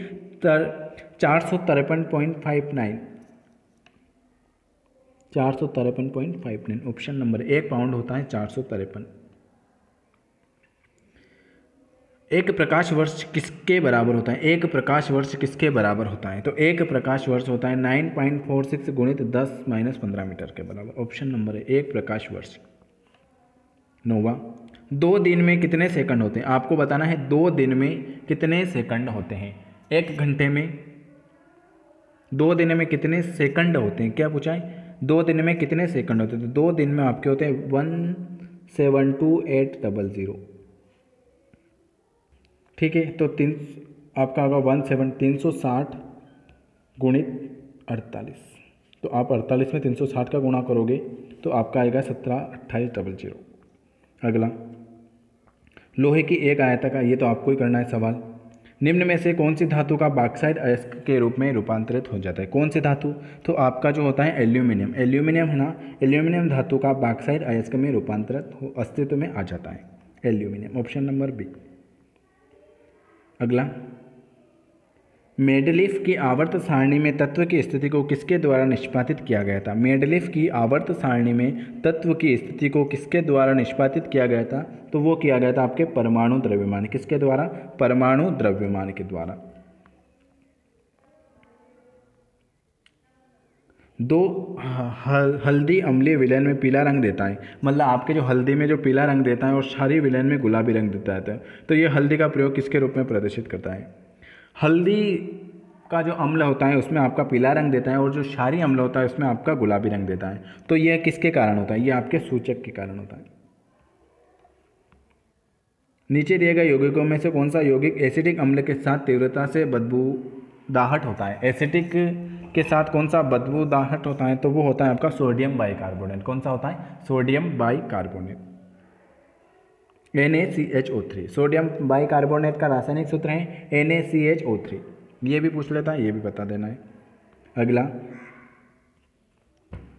453.59, 453.59। ऑप्शन नंबर 1 पाउंड होता है 453। 1 प्रकाश वर्ष किसके बराबर होता है? 1 प्रकाश वर्ष किसके बराबर होता है? तो 1 प्रकाश वर्ष होता है 9.46 गुणित 10-15 मीटर के बराबर। ऑप्शन नंबर है 1 प्रकाश वर्ष। 9वां, 2 दिन में कितने सेकंड होते हैं? आपको बताना है 2 दिन में कितने सेकंड होते हैं। 1 घंटे में 2 दिन में कितने सेकंड होते हैं? क्या पूछा है? 2 दिन में कितने सेकंड होते हैं? तो 2 दिन में आपके होते हैं 172,800। ठीक है, तो आपका होगा 360 गुणित 48। तो आप 48 में 360 का गुणा करोगे तो आपका आएगा 17,28,00। अगला, लोहे की एक आयताकार, ये तो आपको ही करना है सवाल। निम्न में से कौन सी धातु का बॉक्साइट अयस्क के रूप में रूपांतरित हो जाता है? कौन सी धातु? तो आपका जो होता है एल्यूमिनियम। एल्यूमिनियम है ना, एल्यूमिनियम धातु का बॉक्साइट अयस्क में रूपांतरित अस्तित्व में आ जाता है एल्यूमिनियम। Option number B. अगला, मेंडेलीफ की आवर्त सारणी में तत्व की स्थिति को किसके द्वारा निष्पादित किया गया था? मेंडेलीफ की आवर्त सारणी में तत्व की स्थिति को किसके द्वारा निष्पादित किया गया था? तो वो किया गया था आपके परमाणु द्रव्यमान। किसके द्वारा? परमाणु द्रव्यमान के द्वारा। 2 हल्दी अम्लीय विलयन में पीला रंग देता है, मतलब आपके जो हल्दी में जो पीला रंग देता है और क्षारीय विलयन में गुलाबी रंग देता है, तो ये हल्दी का प्रयोग किसके रूप में प्रदर्शित करता है? हल्दी का जो अम्ल होता है उसमें आपका पीला रंग देता है और जो क्षारीय अम्ल होता है उसमें आपका गुलाबी रंग देता है। तो यह किसके कारण होता है? यह आपके सूचक के कारण होता है। नीचे दिए गए यौगिकों में से कौन सा यौगिक एसिटिक अम्ल के साथ तीव्रता से बदबूदाहट होता है? एसिटिक के साथ कौन सा बदबूदाहट होता है? तो वो होता है आपका सोडियम बाइकार्बोनेट। कौन सा होता है? Sodium bicarbonate, NaCHO3। Sodium bicarbonate का रासायनिक सूत्र है NaCHO3। ये भी पूछ लेता है, ये भी बता देना है। अगला,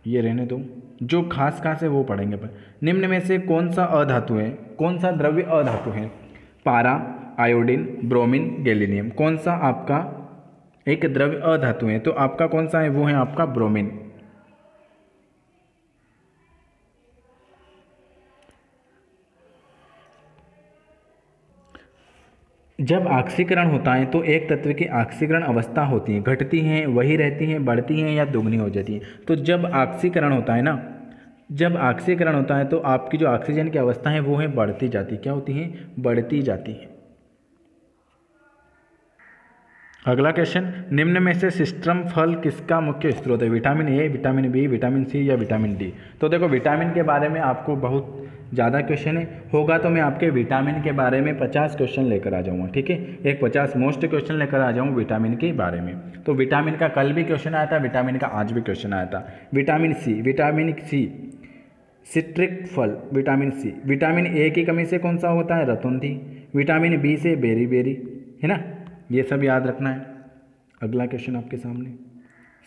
ये रहने दो, जो खास है वो पढ़ेंगे पर। निम्न में से कौन सा अधातु है, कौन सा द्रव्य अधातु है? पारा, आयोडीन, ब्रोमीन, गैलीनियम। कौन सा आपका एक द्रव्य अधातु है? तो आपका कौन सा है? वो है आपका ब्रोमीन। जब ऑक्सीकरण होता है तो एक तत्व की ऑक्सीकरण अवस्था होती है, घटती हैं, वही रहती हैं, बढ़ती हैं या दुगनी हो जाती हैं। तो जब ऑक्सीकरण होता है ना, जब ऑक्सीकरण होता है तो आपकी जो ऑक्सीजन की अवस्था है वो है बढ़ती जाती। क्या होती है? बढ़ती जाती है। अगला क्वेश्चन, निम्न में से सिस्ट्रम फल किसका मुख्य स्रोत है? Vitamin A, vitamin B, vitamin C या विटामिन डी? तो देखो, विटामिन के बारे में आपको बहुत ज़्यादा क्वेश्चन होगा तो मैं आपके विटामिन के बारे में 50 क्वेश्चन लेकर आ जाऊँगा। ठीक है, एक 50 मोस्ट क्वेश्चन लेकर आ जाऊँगा विटामिन के बारे में। तो विटामिन का कल भी क्वेश्चन आया था, विटामिन का आज भी क्वेश्चन आया था। विटामिन सी सिट्रिक फल, विटामिन सी। विटामिन ए की कमी से कौन सा होता है? रतौंधी। विटामिन बी से बेरी, है ना, ये सब याद रखना है। अगला क्वेश्चन आपके सामने,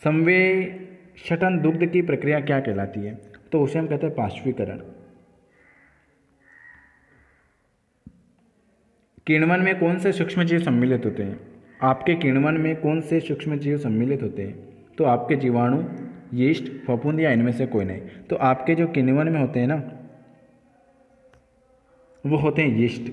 संवेष्टन दुग्ध की प्रक्रिया क्या कहलाती है? तो उसे हम कहते हैं पार्श्वीकरण। किण्वन में कौन से सूक्ष्मजीव सम्मिलित होते हैं? आपके किण्वन में कौन से सूक्ष्मजीव सम्मिलित होते हैं? तो आपके जीवाणु, यीस्ट, फफूंद या इनमें से कोई नहीं। तो आपके जो किण्वन में होते हैं ना, वो होते हैं यीस्ट।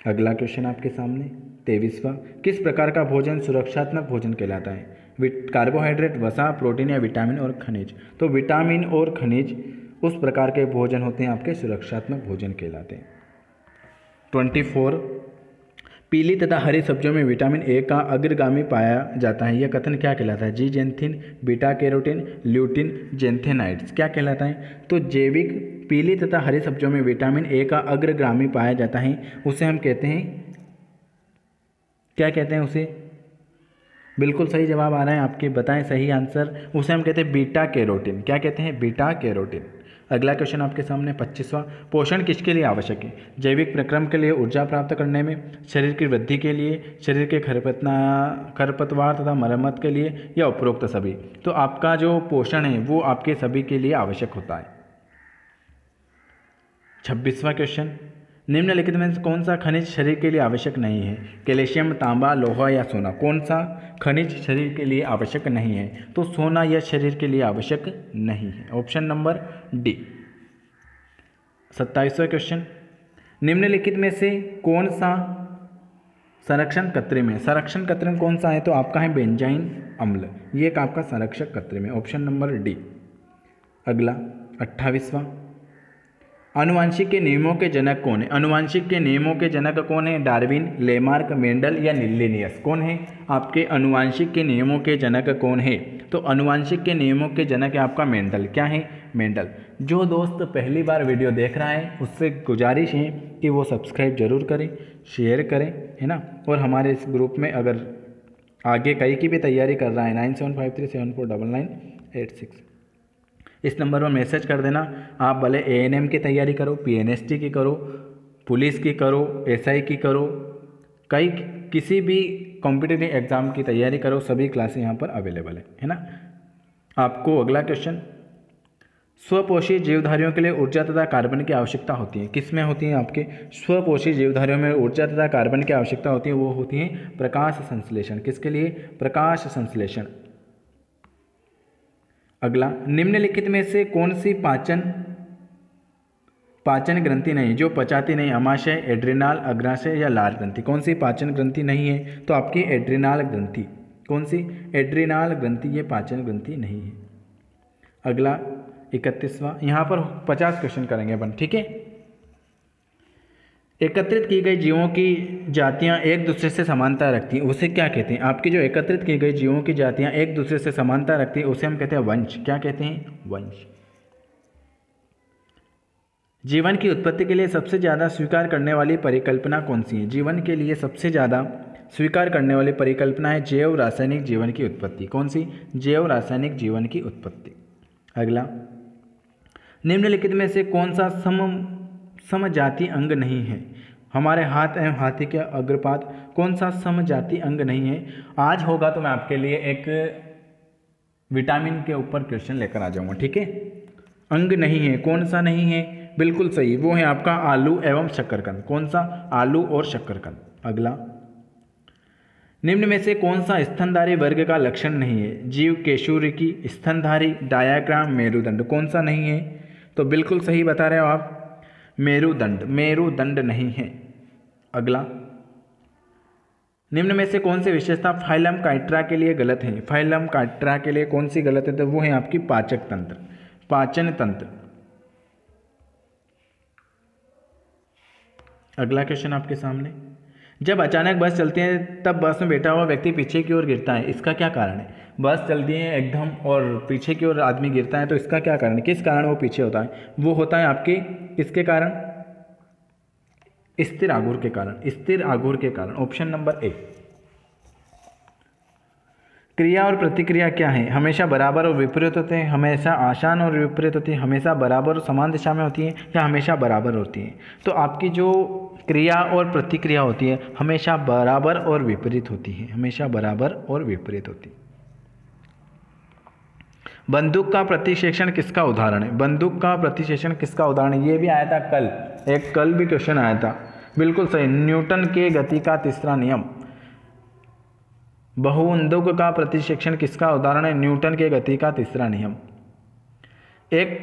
अगला क्वेश्चन आपके सामने 23वां, किस प्रकार का भोजन सुरक्षात्मक भोजन कहलाता है? कार्बोहाइड्रेट, वसा, प्रोटीन या विटामिन और खनिज। तो विटामिन और खनिज उस प्रकार के भोजन होते हैं आपके सुरक्षात्मक भोजन कहलाते हैं। 24 पीली तथा हरी सब्जियों में विटामिन ए का अग्रगामी पाया जाता है, यह कथन क्या कहलाता है? जीजेंथिन, बीटा कैरोटीन, ल्यूटिन, जेंथेनाइड्स क्या कहलाता है? तो जैविक पीली तथा हरी सब्जियों में विटामिन ए का अग्रगामी पाया जाता है, उसे हम कहते हैं, क्या कहते हैं उसे? बिल्कुल सही जवाब आ रहा है आपके, बताएं सही आंसर। उसे हम कहते हैं बीटा कैरोटीन। क्या कहते हैं? Beta carotene. अगला क्वेश्चन आपके सामने 25वां, पोषण किसके लिए आवश्यक है? जैविक प्रक्रम के लिए, ऊर्जा प्राप्त करने में, शरीर की वृद्धि के लिए, शरीर के खरपतवार तथा मरम्मत के लिए, या उपरोक्त सभी? तो आपका जो पोषण है वो आपके सभी के लिए आवश्यक होता है। 26वां क्वेश्चन, निम्नलिखित में से कौन सा खनिज शरीर के लिए आवश्यक नहीं है? कैल्शियम, तांबा, लोहा या सोना? कौन सा खनिज शरीर के लिए आवश्यक नहीं है? तो सोना यह शरीर के लिए आवश्यक नहीं है। Option number D. 27वां क्वेश्चन, निम्नलिखित में से कौन सा संरक्षण कृत्रिम है? संरक्षण कृत्रिम कौन सा है? तो आपका है बेंजाइन अम्ल, ये एक आपका संरक्षक कृत्रिम है। Option number D. अगला 28वां, आनुवांशिक के नियमों के जनक कौन है? आनुवांशिक के नियमों के जनक कौन है? डार्विन, लेमार्क, मेंडल या लिन्नियस? कौन है आपके आनुवांशिक के नियमों के जनक कौन है? तो आनुवांशिक के नियमों के जनक है आपका मेंडल। क्या है? मेंडल। जो दोस्त पहली बार वीडियो देख रहा है उससे गुजारिश है कि वो सब्सक्राइब जरूर करें, शेयर करें, है ना। और हमारे इस ग्रुप में अगर आगे कई की भी तैयारी कर रहा है 9753749986 इस नंबर पर मैसेज कर देना। आप भले ANM की तैयारी करो, PNST की करो, पुलिस की करो, SI की करो, किसी भी कॉम्पिटिटिव एग्जाम की तैयारी करो, सभी क्लासें यहाँ पर अवेलेबल है ना। आपको अगला क्वेश्चन, स्वपोषी जीवधारियों के लिए ऊर्जा तथा कार्बन की आवश्यकता होती है। किस में होती है? आपके स्वपोषी जीवधारियों में ऊर्जा तथा कार्बन की आवश्यकता होती है, वो होती है प्रकाश संश्लेषण। किसके लिए? प्रकाश संश्लेषण। अगला, निम्नलिखित में से कौन सी पाचन ग्रंथि नहीं जो पचाती नहीं? अमाशय, एड्रिनाल, अग्राशय या लार ग्रंथि? कौन सी पाचन ग्रंथि नहीं है? तो आपकी एड्रिनाल ग्रंथि। कौन सी? एड्रिनाल ग्रंथि, ये पाचन ग्रंथि नहीं है। अगला 31वां, यहाँ पर 50 क्वेश्चन करेंगे अपन, ठीक है। एकत्रित की गई जीवों की जातियां एक दूसरे से समानता रखती हैं, उसे क्या कहते हैं? आपकी जो एकत्रित की गई जीवों की जातियां एक दूसरे से समानता रखती हैं, उसे हम कहते हैं वंश। क्या कहते हैं? वंश। जीवन की उत्पत्ति के लिए सबसे ज़्यादा स्वीकार करने वाली परिकल्पना कौन सी है? जीवन के लिए सबसे ज़्यादा स्वीकार करने वाली परिकल्पना है जैव रासायनिक जीवन की उत्पत्ति। कौन सी? जैव रासायनिक जीवन की उत्पत्ति। अगला, निम्नलिखित में से कौन सा समजाति अंग नहीं है? हमारे हाथ एवं हाथी के अग्रपाद कौन सा समजाति अंग नहीं है? आज होगा तो मैं आपके लिए एक विटामिन के ऊपर क्वेश्चन लेकर आ जाऊंगा, ठीक है। अंग नहीं है, कौन सा नहीं है? बिल्कुल सही, वो है आपका आलू एवं शकरकंद। कौन सा? आलू और शकरकंद। अगला, निम्न में से कौन सा स्तनधारी वर्ग का लक्षण नहीं है? जीव केशुरिकी, स्तनधारी, डायाग्राम, मेरुदंड। कौन सा नहीं है? तो बिल्कुल सही बता रहे हो आप, मेरुदंड नहीं है। अगला, निम्न में से कौन सी विशेषता फाइलम काइट्रा के लिए गलत है? फाइलम काइट्रा के लिए कौन सी गलत है? तो वो है आपकी पाचक तंत्र, पाचन तंत्र। अगला क्वेश्चन आपके सामने, जब अचानक बस चलती है तब बस में बैठा हुआ व्यक्ति पीछे की ओर गिरता है, इसका क्या कारण है? बस चलती है एकदम और पीछे की ओर आदमी गिरता है, तो इसका क्या कारण है? किस कारण वो पीछे होता है? वो होता है आपके किसके कारण? स्थिर आघूर के कारण, स्थिर आघूर के कारण। ऑप्शन नंबर ए। क्रिया और प्रतिक्रिया क्या है? हमेशा बराबर और विपरीत होते हैं, हमेशा आसान और विपरीत होती है, हमेशा बराबर और समान दिशा में होती है, या हमेशा बराबर होती है? तो आपकी जो क्रिया और प्रतिक्रिया होती है हमेशा बराबर और विपरीत होती है, हमेशा बराबर और विपरीत होती है। बंदूक का प्रतिक्षेपण किसका उदाहरण है? बंदूक का प्रतिक्षेपण किसका उदाहरण है? ये भी आया था कल, एक कल भी क्वेश्चन आया था। बिल्कुल सही, न्यूटन के गति का तीसरा नियम। बहुबंदूक का प्रतिक्षेपण किसका उदाहरण है? न्यूटन के गति का तीसरा नियम। एक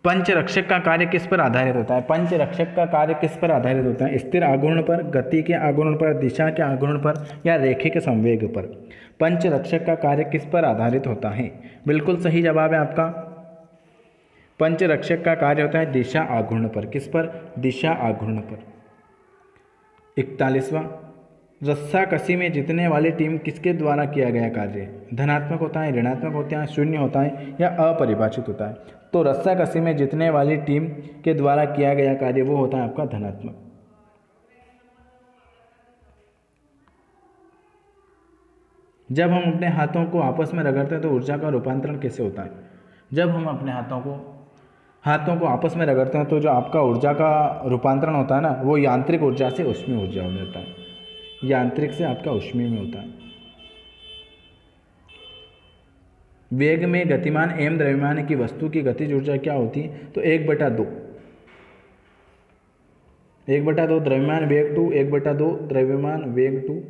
पंचरक्षक का कार्य किस पर आधारित होता है? पंचरक्षक का कार्य किस पर आधारित होता है? स्थिर आघूर्ण पर, गति के आघूर्ण पर, दिशा के आघूर्ण पर या रेखिक संवेग पर? पंचरक्षक का कार्य किस पर आधारित होता है? बिल्कुल सही जवाब है आपका। पंचरक्षक का कार्य होता है दिशा आघूर्ण पर। किस पर? दिशा आघूर्ण पर। 41वां, रस्साकसी में जीतने वाली टीम किसके द्वारा किया गया कार्य? धनात्मक होता है, ऋणात्मक होता है, शून्य होता है या अपरिभाषित होता है? तो रस्साकसी में जीतने वाली टीम के द्वारा किया गया कार्य वो होता है आपका धनात्मक। जब हम अपने हाथों को आपस में रगड़ते हैं तो ऊर्जा का रूपांतरण कैसे होता है? जब हम अपने हाथों को आपस में रगड़ते हैं तो जो आपका ऊर्जा का रूपांतरण होता है ना, वो यांत्रिक ऊर्जा से ऊष्मीय ऊर्जा हो जाता है। यांत्रिक से आपका ऊष्मीय में होता है। वेग में गतिमान एवं द्रव्यमान की वस्तु की गतिज ऊर्जा क्या होती है? तो 1/2 द्रव्यमान वेग टू 1/2 द्रव्यमान वेग टू।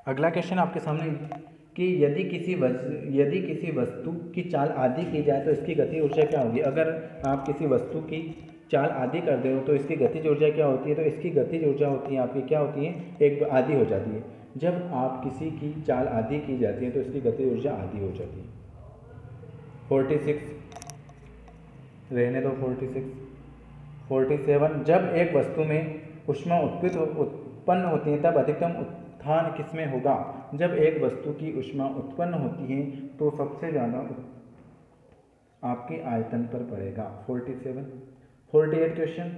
अगला क्वेश्चन आपके सामने कि यदि किसी वस्तु की चाल आधी की जाए तो इसकी गति ऊर्जा क्या होगी? अगर आप किसी वस्तु की चाल आधी कर दे हो तो इसकी गतिज ऊर्जा क्या होती है? तो इसकी गतिज ऊर्जा होती है आपकी क्या होती है? एक आधी हो जाती है। जब आप किसी की चाल आधी की जाती है तो इसकी गतिज ऊर्जा आधी हो जाती है। 46 रहने दो। 47, जब एक वस्तु में ऊष्मा उत्पन्न होती है तब अधिकतम उत्थान किसमें होगा? जब एक वस्तु की ऊष्मा उत्पन्न होती है तो सबसे ज़्यादा आपके आयतन पर पड़ेगा। 47, 48 क्वेश्चन,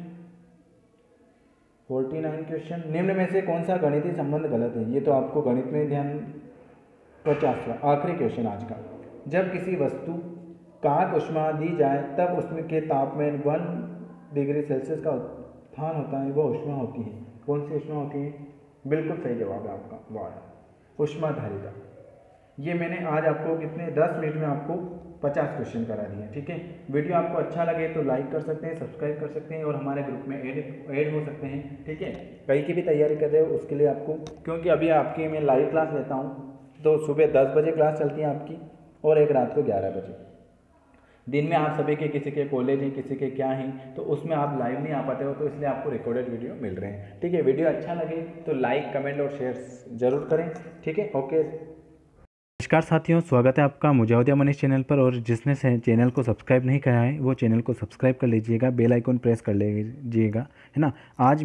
49 क्वेश्चन, निम्न में से कौन सा गणितीय संबंध गलत है? ये तो आपको गणित में ध्यान। 50वां आखिरी क्वेश्चन आज का, जब किसी वस्तु काक ऊष्मा दी जाए तब उसमें के तापमान 1 डिग्री सेल्सियस का उत्थान होता है, वह ऊष्मा होती है। कौन सी ऊष्मा होती है? बिल्कुल सही जवाब है आपका, वाह, ऊष्माधारिता। ये मैंने आज आपको कितने 10 मिनट में आपको 50 क्वेश्चन करा दिए। ठीक है, वीडियो आपको अच्छा लगे तो लाइक कर सकते हैं, सब्सक्राइब कर सकते हैं और हमारे ग्रुप में ऐड हो सकते हैं। ठीक है, कहीं की भी तैयारी कर रहे हो उसके लिए आपको, क्योंकि अभी आपकी मैं लाइव क्लास लेता हूँ तो सुबह 10 बजे क्लास चलती है आपकी और एक रात को 11 बजे। दिन में आप सभी के किसी के कॉलेज हैं, किसी के क्या हैं, तो उसमें आप लाइव नहीं आ पाते हो, तो इसलिए आपको रिकॉर्डेड वीडियो मिल रहे हैं। ठीक है, वीडियो अच्छा लगे तो लाइक, कमेंट और शेयर जरूर करें। ठीक है, ओके। नमस्कार साथियों, स्वागत है आपका मुजाहिद मनीष चैनल पर। और जिसने चैनल को सब्सक्राइब नहीं करा है वो चैनल को सब्सक्राइब कर लीजिएगा, बेल आइकन प्रेस कर लीजिएगा, है ना। आज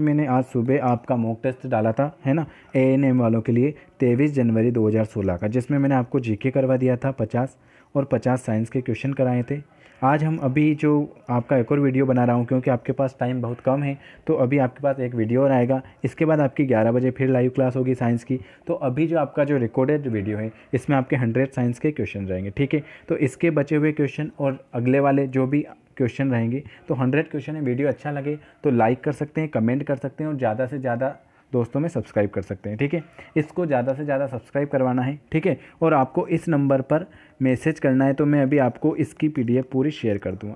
सुबह आपका मॉक टेस्ट डाला था, है ना, ANM वालों के लिए 23 जनवरी 2016 का, जिसमें मैंने आपको GK करवा दिया था 50 और 50 साइंस के क्वेश्चन कराए थे। आज हम अभी जो आपका एक और वीडियो बना रहा हूँ, क्योंकि आपके पास टाइम बहुत कम है तो अभी आपके पास एक वीडियो और आएगा। इसके बाद आपकी 11 बजे फिर लाइव क्लास होगी साइंस की। तो अभी जो आपका जो रिकॉर्डेड वीडियो है इसमें आपके 100 साइंस के क्वेश्चन रहेंगे। ठीक है, तो इसके बचे हुए क्वेश्चन और अगले वाले जो भी क्वेश्चन रहेंगे, तो 100 क्वेश्चन है। वीडियो अच्छा लगे तो लाइक कर सकते हैं, कमेंट कर सकते हैं और ज़्यादा से ज़्यादा दोस्तों में सब्सक्राइब कर सकते हैं। ठीक है, इसको ज़्यादा से ज़्यादा सब्सक्राइब करवाना है। ठीक है, और आपको इस नंबर पर मैसेज करना है तो मैं अभी आपको इसकी PDF पूरी शेयर कर दूँगा।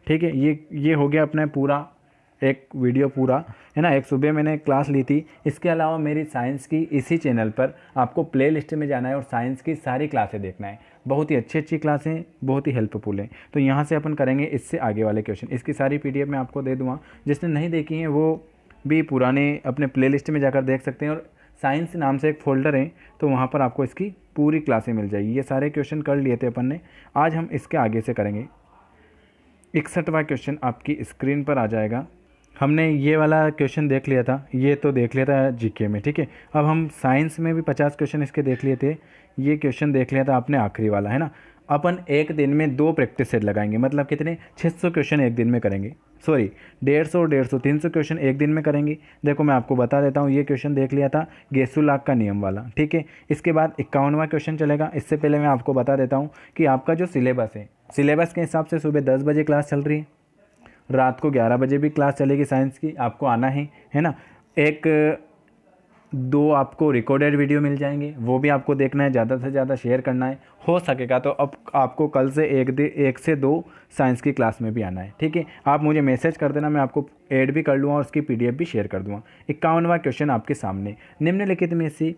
ठीक है, ये हो गया अपना पूरा एक वीडियो पूरा, है ना। एक सुबह मैंने क्लास ली थी। इसके अलावा मेरी साइंस की इसी चैनल पर आपको प्लेलिस्ट में जाना है और साइंस की सारी क्लासें देखना है। बहुत ही अच्छी क्लासें, बहुत ही हेल्पफुल हैं। तो यहाँ से अपन करेंगे इससे आगे वाले क्वेश्चन। इसकी सारी PDF मैं आपको दे दूँगा। जिसने नहीं देखी हैं वो भी पुराने अपने प्लेलिस्ट में जाकर देख सकते हैं। और साइंस नाम से एक फ़ोल्डर है तो वहाँ पर आपको इसकी पूरी क्लासें मिल जाएगी। ये सारे क्वेश्चन कर लिए थे अपन ने, आज हम इसके आगे से करेंगे। 61वां क्वेश्चन आपकी स्क्रीन पर आ जाएगा। हमने ये वाला क्वेश्चन देख लिया था, ये तो देख लिया था GK में। ठीक है, अब हम साइंस में भी 50 क्वेश्चन इसके देख लिए थे। ये क्वेश्चन देख लिया था आपने आखिरी वाला, है ना। अपन एक दिन में 2 प्रैक्टिस सेट लगाएंगे, मतलब कितने 600 क्वेश्चन एक दिन में करेंगे। सॉरी, 150 300 क्वेश्चन एक दिन में करेंगे। देखो मैं आपको बता देता हूँ, ये क्वेश्चन देख लिया था गेसुलाक का नियम वाला। ठीक है, इसके बाद 51वां क्वेश्चन चलेगा। इससे पहले मैं आपको बता देता हूँ कि आपका जो सिलेबस है, सिलेबस के हिसाब से सुबह 10 बजे क्लास चल रही है, रात को 11 बजे भी क्लास चलेगी साइंस की। आपको आना है ना। एक 2 आपको रिकॉर्डेड वीडियो मिल जाएंगे, वो भी आपको देखना है, ज़्यादा से ज़्यादा शेयर करना है। हो सकेगा तो अब आपको कल से 1 से 2 साइंस की क्लास में भी आना है, ठीक है। आप मुझे मैसेज कर देना, मैं आपको ऐड भी कर लूँगा और उसकी PDF भी शेयर कर दूँगा। 51वां क्वेश्चन आपके सामने, निम्नलिखित में से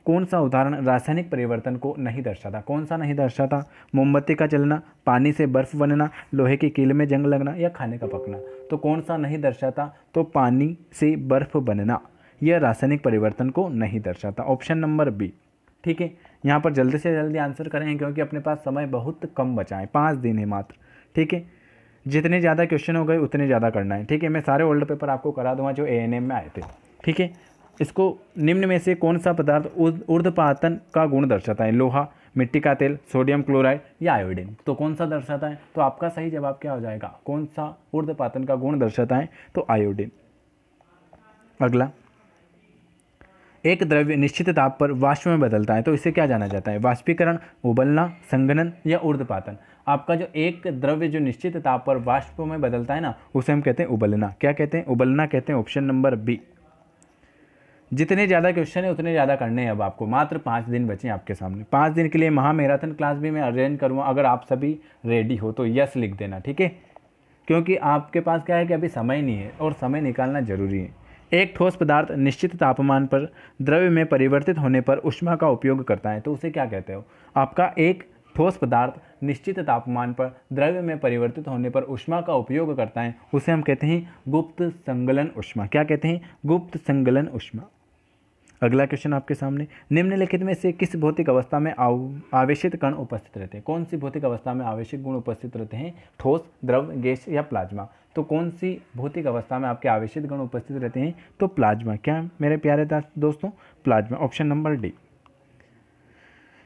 कौन सा उदाहरण रासायनिक परिवर्तन को नहीं दर्शाता? कौन सा नहीं दर्शाता? मोमबत्ती का जलना, पानी से बर्फ बनना, लोहे की कील में जंग लगना या खाने का पकना। तो कौन सा नहीं दर्शाता? तो पानी से बर्फ बनना, यह रासायनिक परिवर्तन को नहीं दर्शाता। ऑप्शन नंबर बी, ठीक है। यहाँ पर जल्दी से जल्दी आंसर करें क्योंकि अपने पास समय बहुत कम बचा है, 5 दिन है मात्र, ठीक है। जितने ज़्यादा क्वेश्चन हो गए उतने ज़्यादा करना है, ठीक है। मैं सारे ओल्ड पेपर आपको करा दूंगा जो ANM में आए थे, ठीक है। इसको निम्न में से कौन सा पदार्थ ऊर्ध्वपातन का गुण दर्शाता है? लोहा, मिट्टी का तेल, सोडियम क्लोराइड या आयोडीन। तो कौन सा दर्शाता है? तो आपका सही जवाब क्या हो जाएगा? कौन सा ऊर्ध्वपातन का गुण दर्शाता है? तो आयोडीन। अगला, एक द्रव्य निश्चित ताप पर वाष्प में बदलता है तो इसे क्या जाना जाता है? वाष्पीकरण, उबलना, संघनन या ऊर्ध्वपातन। आपका जो एक द्रव्य जो निश्चित ताप पर वाष्प में बदलता है ना, उसे हम कहते हैं उबलना। क्या कहते हैं? उबलना कहते हैं। Option number B. जितने ज़्यादा क्वेश्चन है उतने ज़्यादा करने हैं। अब आपको मात्र 5 दिन बचे हैं आपके सामने। 5 दिन के लिए महामैराथन क्लास भी मैं अरेंज करूँगा। अगर आप सभी रेडी हो तो यस लिख देना, ठीक है। क्योंकि आपके पास क्या है कि अभी समय नहीं है और समय निकालना जरूरी है। एक ठोस पदार्थ निश्चित तापमान पर द्रव्य में परिवर्तित होने पर ऊष्मा का उपयोग करता है तो उसे क्या कहते हो? आपका एक ठोस पदार्थ निश्चित तापमान पर द्रव्य में परिवर्तित होने पर ऊष्मा का उपयोग करता है, उसे हम कहते हैं गुप्त संगलन ऊष्मा। क्या कहते हैं? गुप्त संगलन ऊष्मा। अगला क्वेश्चन आपके सामने, निम्नलिखित में से किस भौतिक अवस्था में आवेशित कण उपस्थित रहते हैं? कौन सी भौतिक अवस्था में आवेशित गुण उपस्थित रहते हैं? ठोस, द्रव, गैस या प्लाज्मा। तो कौन सी भौतिक अवस्था में आपके आवेशित कण उपस्थित रहते हैं? तो प्लाज्मा। क्या मेरे प्यारे दोस्तों? प्लाज्मा। Option number D.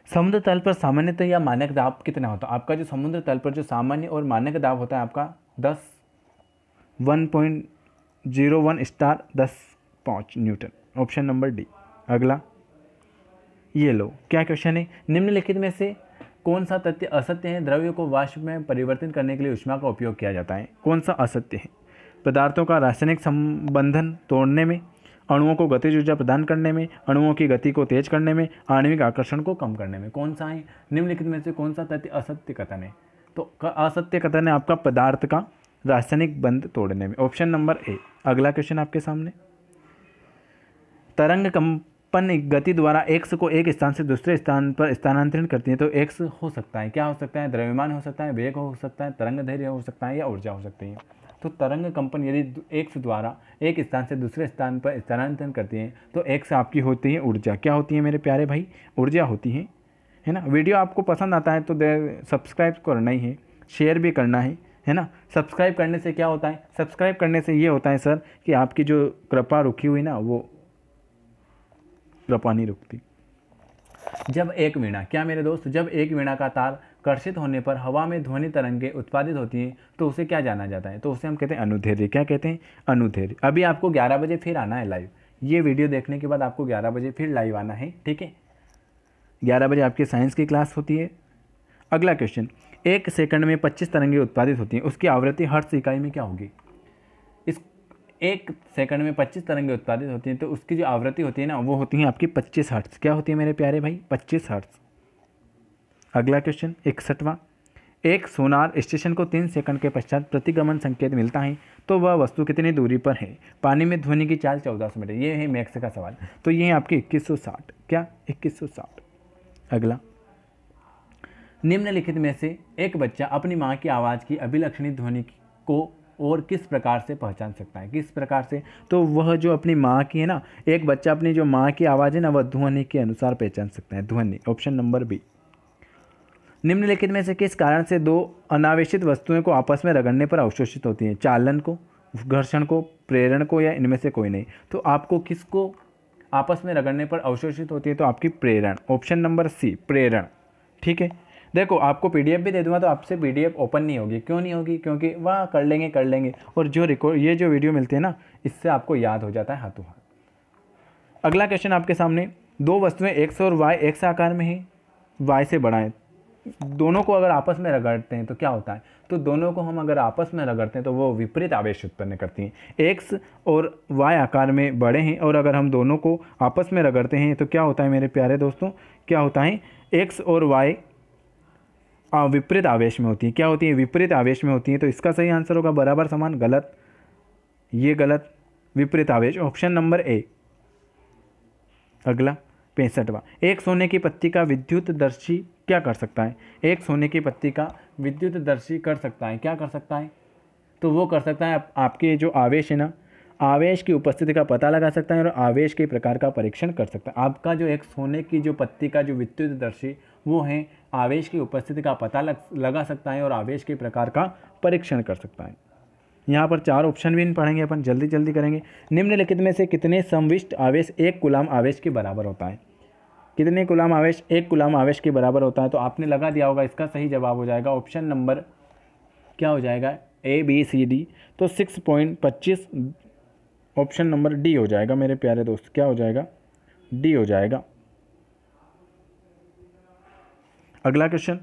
समुद्र तल पर सामान्यतः या मानक दाब कितना होता है? आपका जो समुद्र तल पर जो सामान्य और मानक दाब होता है आपका 1.01 star 10.5 Newton. Option number D. अगला, ये लो, क्या क्वेश्चन है? निम्नलिखित में से कौन सा तथ्य असत्य है? द्रव्य को वाष्प में परिवर्तित करने के लिए ऊष्मा का उपयोग किया जाता है। कौन सा असत्य है? पदार्थों का रासायनिक संबंधन तोड़ने में, अणुओं को गतिज ऊर्जा प्रदान करने में, अणुओं की गति को तेज करने में, आणविक आकर्षण को कम करने में। कौन सा है? निम्नलिखित में से कौन सा तथ्य असत्य कथन है? तो असत्य कथन है आपका पदार्थ का रासायनिक बंध तोड़ने में। ऑप्शन नंबर ए। अगला क्वेश्चन आपके सामने, तरंग कंपन गति द्वारा x को एक स्थान से दूसरे स्थान पर स्थानांतरण करती है तो x हो सकता है, क्या हो सकता है? द्रव्यमान हो सकता है, वेग हो सकता है, तरंग दैर्ध्य हो सकता है या ऊर्जा हो सकती है। तो तरंग कंपन यदि x द्वारा एक स्थान से दूसरे स्थान पर स्थानांतरण करती है तो x आपकी होती है ऊर्जा। क्या होती है मेरे प्यारे भाई? ऊर्जा होती है ना। वीडियो आपको पसंद आता है तो सब्सक्राइब करना ही है, शेयर भी करना है ना। सब्सक्राइब करने से क्या होता है? सब्सक्राइब करने से ये होता है सर कि आपकी जो कृपा रुकी हुई ना, वो कृपा नहीं रुकती। जब एक वीणा, क्या मेरे दोस्त, जब एक वीणा का तार कर्षित होने पर हवा में ध्वनि तरंगें उत्पादित होती हैं तो उसे क्या जाना जाता है? तो उसे हम कहते हैं अनुदैर्ध्य। क्या कहते हैं? अनुदैर्ध्य। अभी आपको 11 बजे फिर आना है लाइव। ये वीडियो देखने के बाद आपको 11 बजे फिर लाइव आना है, ठीक है। 11 बजे आपकी साइंस की क्लास होती है। अगला क्वेश्चन, 1 सेकंड में 25 तरंगें उत्पादित होती हैं, उसकी आवृत्ति हर्ट्ज इकाई में क्या होगी? इस 1 सेकंड में 25 तरंगें उत्पादित होती हैं तो उसकी जो आवृत्ति होती है ना, वो होती है आपकी 25 हर्ट्ज। क्या होती है मेरे प्यारे भाई? 25 हर्ट्ज। अगला क्वेश्चन 61वां, एक सोनार स्टेशन को 3 सेकंड के पश्चात प्रतिगमन संकेत मिलता है तो वह वस्तु कितनी दूरी पर है? पानी में ध्वनि की चाल 1400 मीटर। ये है मैथ्स का सवाल। तो ये है आपकी 2160। क्या? 2160। अगला, निम्नलिखित में से एक बच्चा अपनी माँ की आवाज़ की अभिलक्षणी ध्वनि को और किस प्रकार से पहचान सकता है? किस प्रकार से? तो वह जो अपनी माँ की है ना, एक बच्चा अपनी जो माँ की आवाज़ है ना, वह ध्वनि के अनुसार पहचान सकता है, ध्वनि। Option number B. निम्नलिखित में से किस कारण से 2 अनावेशित वस्तुएं को आपस में रगड़ने पर अवशोषित होती हैं? चालन को, घर्षण को, प्रेरण को या इनमें से कोई नहीं? तो आपको किसको आपस में रगड़ने पर अवशोषित होती है? तो आपकी प्रेरण। ऑप्शन नंबर सी, प्रेरण, ठीक है। देखो, आपको PDF भी दे दूंगा तो आपसे PDF ओपन नहीं होगी। क्यों नहीं होगी? क्योंकि वह कर लेंगे और जो ये जो वीडियो मिलती है ना, इससे आपको याद हो जाता है हाथों हाथ। अगला क्वेश्चन आपके सामने, 2 वस्तुएं X और Y X आकार में है, Y से बड़ा है दोनों को अगर आपस में रगड़ते हैं तो क्या होता है, तो दोनों को हम अगर आपस में रगड़ते हैं तो वो विपरीत आवेश उत्पन्न करती हैं। एक्स और वाई आकार में बड़े हैं और अगर हम दोनों को आपस में रगड़ते हैं तो क्या होता है मेरे प्यारे दोस्तों, क्या होता है, एक्स और वाई विपरीत आवेश में होती है। क्या होती है, विपरीत आवेश में होती है। तो इसका सही आंसर होगा बराबर समान, गलत, ये गलत, विपरीत आवेश, ऑप्शन नंबर ए। अगला 65वां, एक सोने की पत्ती का विद्युत दर्शी क्या कर सकता है। एक सोने की पत्ती का विद्युत दर्शी कर सकता है, क्या कर सकता है, तो वो कर सकता है आपके जो आवेश है ना, आवेश की उपस्थिति का पता लगा सकता है और आवेश के प्रकार का परीक्षण कर सकता है। आपका जो एक सोने की जो पत्ती का जो विद्युत दर्शी वो है आवेश की उपस्थिति का पता लगा सकता है और आवेश के प्रकार का परीक्षण कर सकता है। यहाँ पर 4 ऑप्शन भी पढ़ेंगे अपन, जल्दी जल्दी करेंगे। निम्नलिखित में से कितने समविष्ट आवेश 1 कूलाम आवेश के बराबर होता है। कितने कूलाम आवेश 1 कूलाम आवेश के बराबर होता है, तो आपने लगा दिया होगा। इसका सही जवाब हो जाएगा ऑप्शन नंबर क्या हो जाएगा, ए बी सी डी। तो 6.25 ऑप्शन नंबर डी हो जाएगा मेरे प्यारे दोस्त, क्या हो जाएगा, डी हो जाएगा। अगला क्वेश्चन,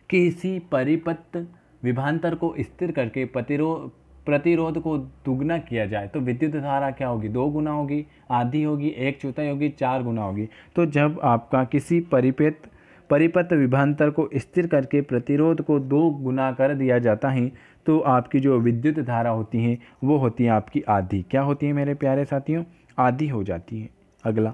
किसी परिपथ विभवांतर को स्थिर करके प्रतिरोध को दुगना किया जाए तो विद्युत धारा क्या होगी, 2 गुना होगी, आधी होगी, 1/4 होगी, 4 गुना होगी। तो जब आपका किसी परिपथ विभवांतर को स्थिर करके प्रतिरोध को 2 गुना कर दिया जाता है तो आपकी जो विद्युत धारा होती है वो होती है आपकी आधी। क्या होती है मेरे प्यारे साथियों, आधी हो जाती है। अगला,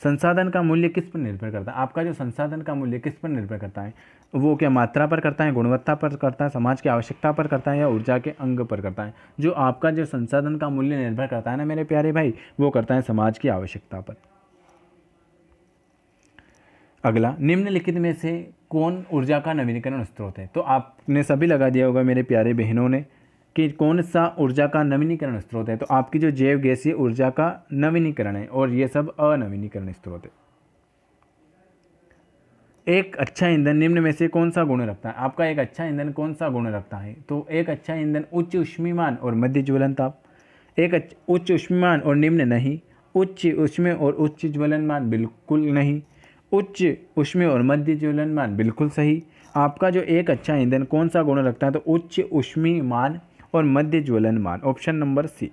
संसाधन का मूल्य किस पर निर्भर करता है। आपका जो संसाधन का मूल्य किस पर निर्भर करता है, वो क्या मात्रा पर करता है, गुणवत्ता पर करता है, समाज की आवश्यकता पर करता है या ऊर्जा के अंग पर करता है। जो आपका जो संसाधन का मूल्य निर्भर करता है ना मेरे प्यारे भाई, वो करता है समाज की आवश्यकता पर। अगला, निम्नलिखित में से कौन ऊर्जा का नवीनीकरण स्रोत है। तो आपने सभी लगा दिया होगा मेरे प्यारे बहनों ने कि कौन सा ऊर्जा का नवीनीकरण स्रोत है। तो आपकी जो जैव गैसीय ऊर्जा का नवीनीकरण है और ये सब अनवीनीकरण स्रोत है। एक अच्छा ईंधन निम्न में से कौन सा गुण रखता है। आपका एक अच्छा ईंधन कौन सा गुण रखता है, तो एक अच्छा ईंधन उच्च ऊष्मीमान और मध्य ज्वलन ताप। एक उच्च ऊष्मीमान और निम्न नहीं, उच्च ऊष्मीय और उच्च ज्वलनमान बिल्कुल नहीं, उच्च ऊष्मीय और मध्य ज्वलनमान बिल्कुल सही। आपका जो एक अच्छा ईंधन कौन सा गुण रखता है, तो उच्च ऊष्मीयमान और मध्य ज्वलनमान, ऑप्शन नंबर सी।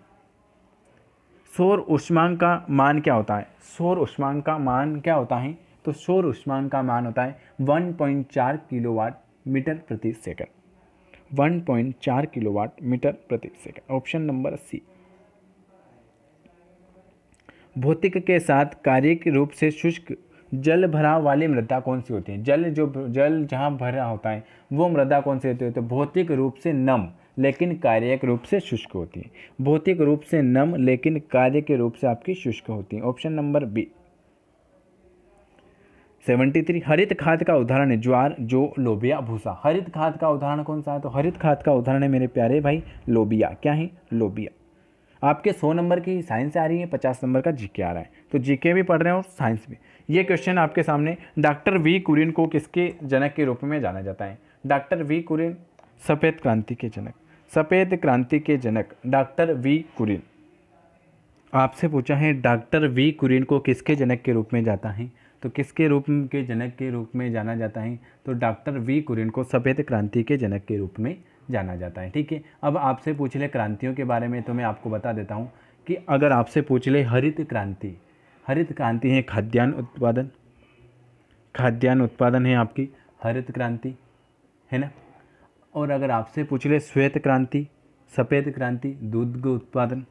सौर ऊष्मांक का मान क्या होता है। सौर ऊष्मांक का मान क्या होता है, तो सौर ऊष्मांक का मान होता है 1.4 किलोवाट मीटर प्रति सेकंड। 1.4 किलोवाट मीटर प्रति सेकंड, ऑप्शन नंबर सी। भौतिक के साथ कार्यिक रूप से शुष्क जल भराव वाली मृदा कौन सी होती है। जल जहाँ भरा होता है वो मृदा कौन सी होती है, तो भौतिक रूप से नम लेकिन कार्यिक रूप से शुष्क होती है। भौतिक रूप से नम लेकिन कार्य के रूप से आपकी शुष्क होती है, ऑप्शन नंबर बी। 73, हरित खाद का उदाहरण है ज्वार, जौ, लोबिया, भूसा। हरित खाद का उदाहरण कौन सा है, तो हरित खाद का उदाहरण है मेरे प्यारे भाई लोबिया। क्या है, लोबिया। आपके 100 नंबर की साइंस आ रही है, 50 नंबर का जीके आ रहा है, तो जीके भी पढ़ रहे हैं और साइंस भी। ये क्वेश्चन आपके सामने, डॉक्टर वी कुरियन को किसके जनक के रूप में जाना जाता है। डॉक्टर वी कुरियन सफ़ेद क्रांति के जनक, सफ़ेद क्रांति के जनक डॉक्टर वी कुरियन। आपसे पूछा है डॉक्टर वी कुरियन को किसके जनक के रूप में जाता है, तो किसके रूप के जनक के रूप में जाना जाता है, तो डॉक्टर वी कुरियन को सफ़ेद क्रांति के जनक के रूप में जाना जाता है। ठीक है, अब आपसे पूछ ले क्रांतियों के बारे में, तो मैं आपको बता देता हूँ कि अगर आपसे पूछ ले हरित क्रांति, हरित क्रांति है खाद्यान्न उत्पादन, खाद्यान्न उत्पादन है आपकी हरित क्रांति, है ना। और अगर आपसे पूछ ले श्वेत क्रांति, सफ़ेद क्रांति, दूध उत्पादन,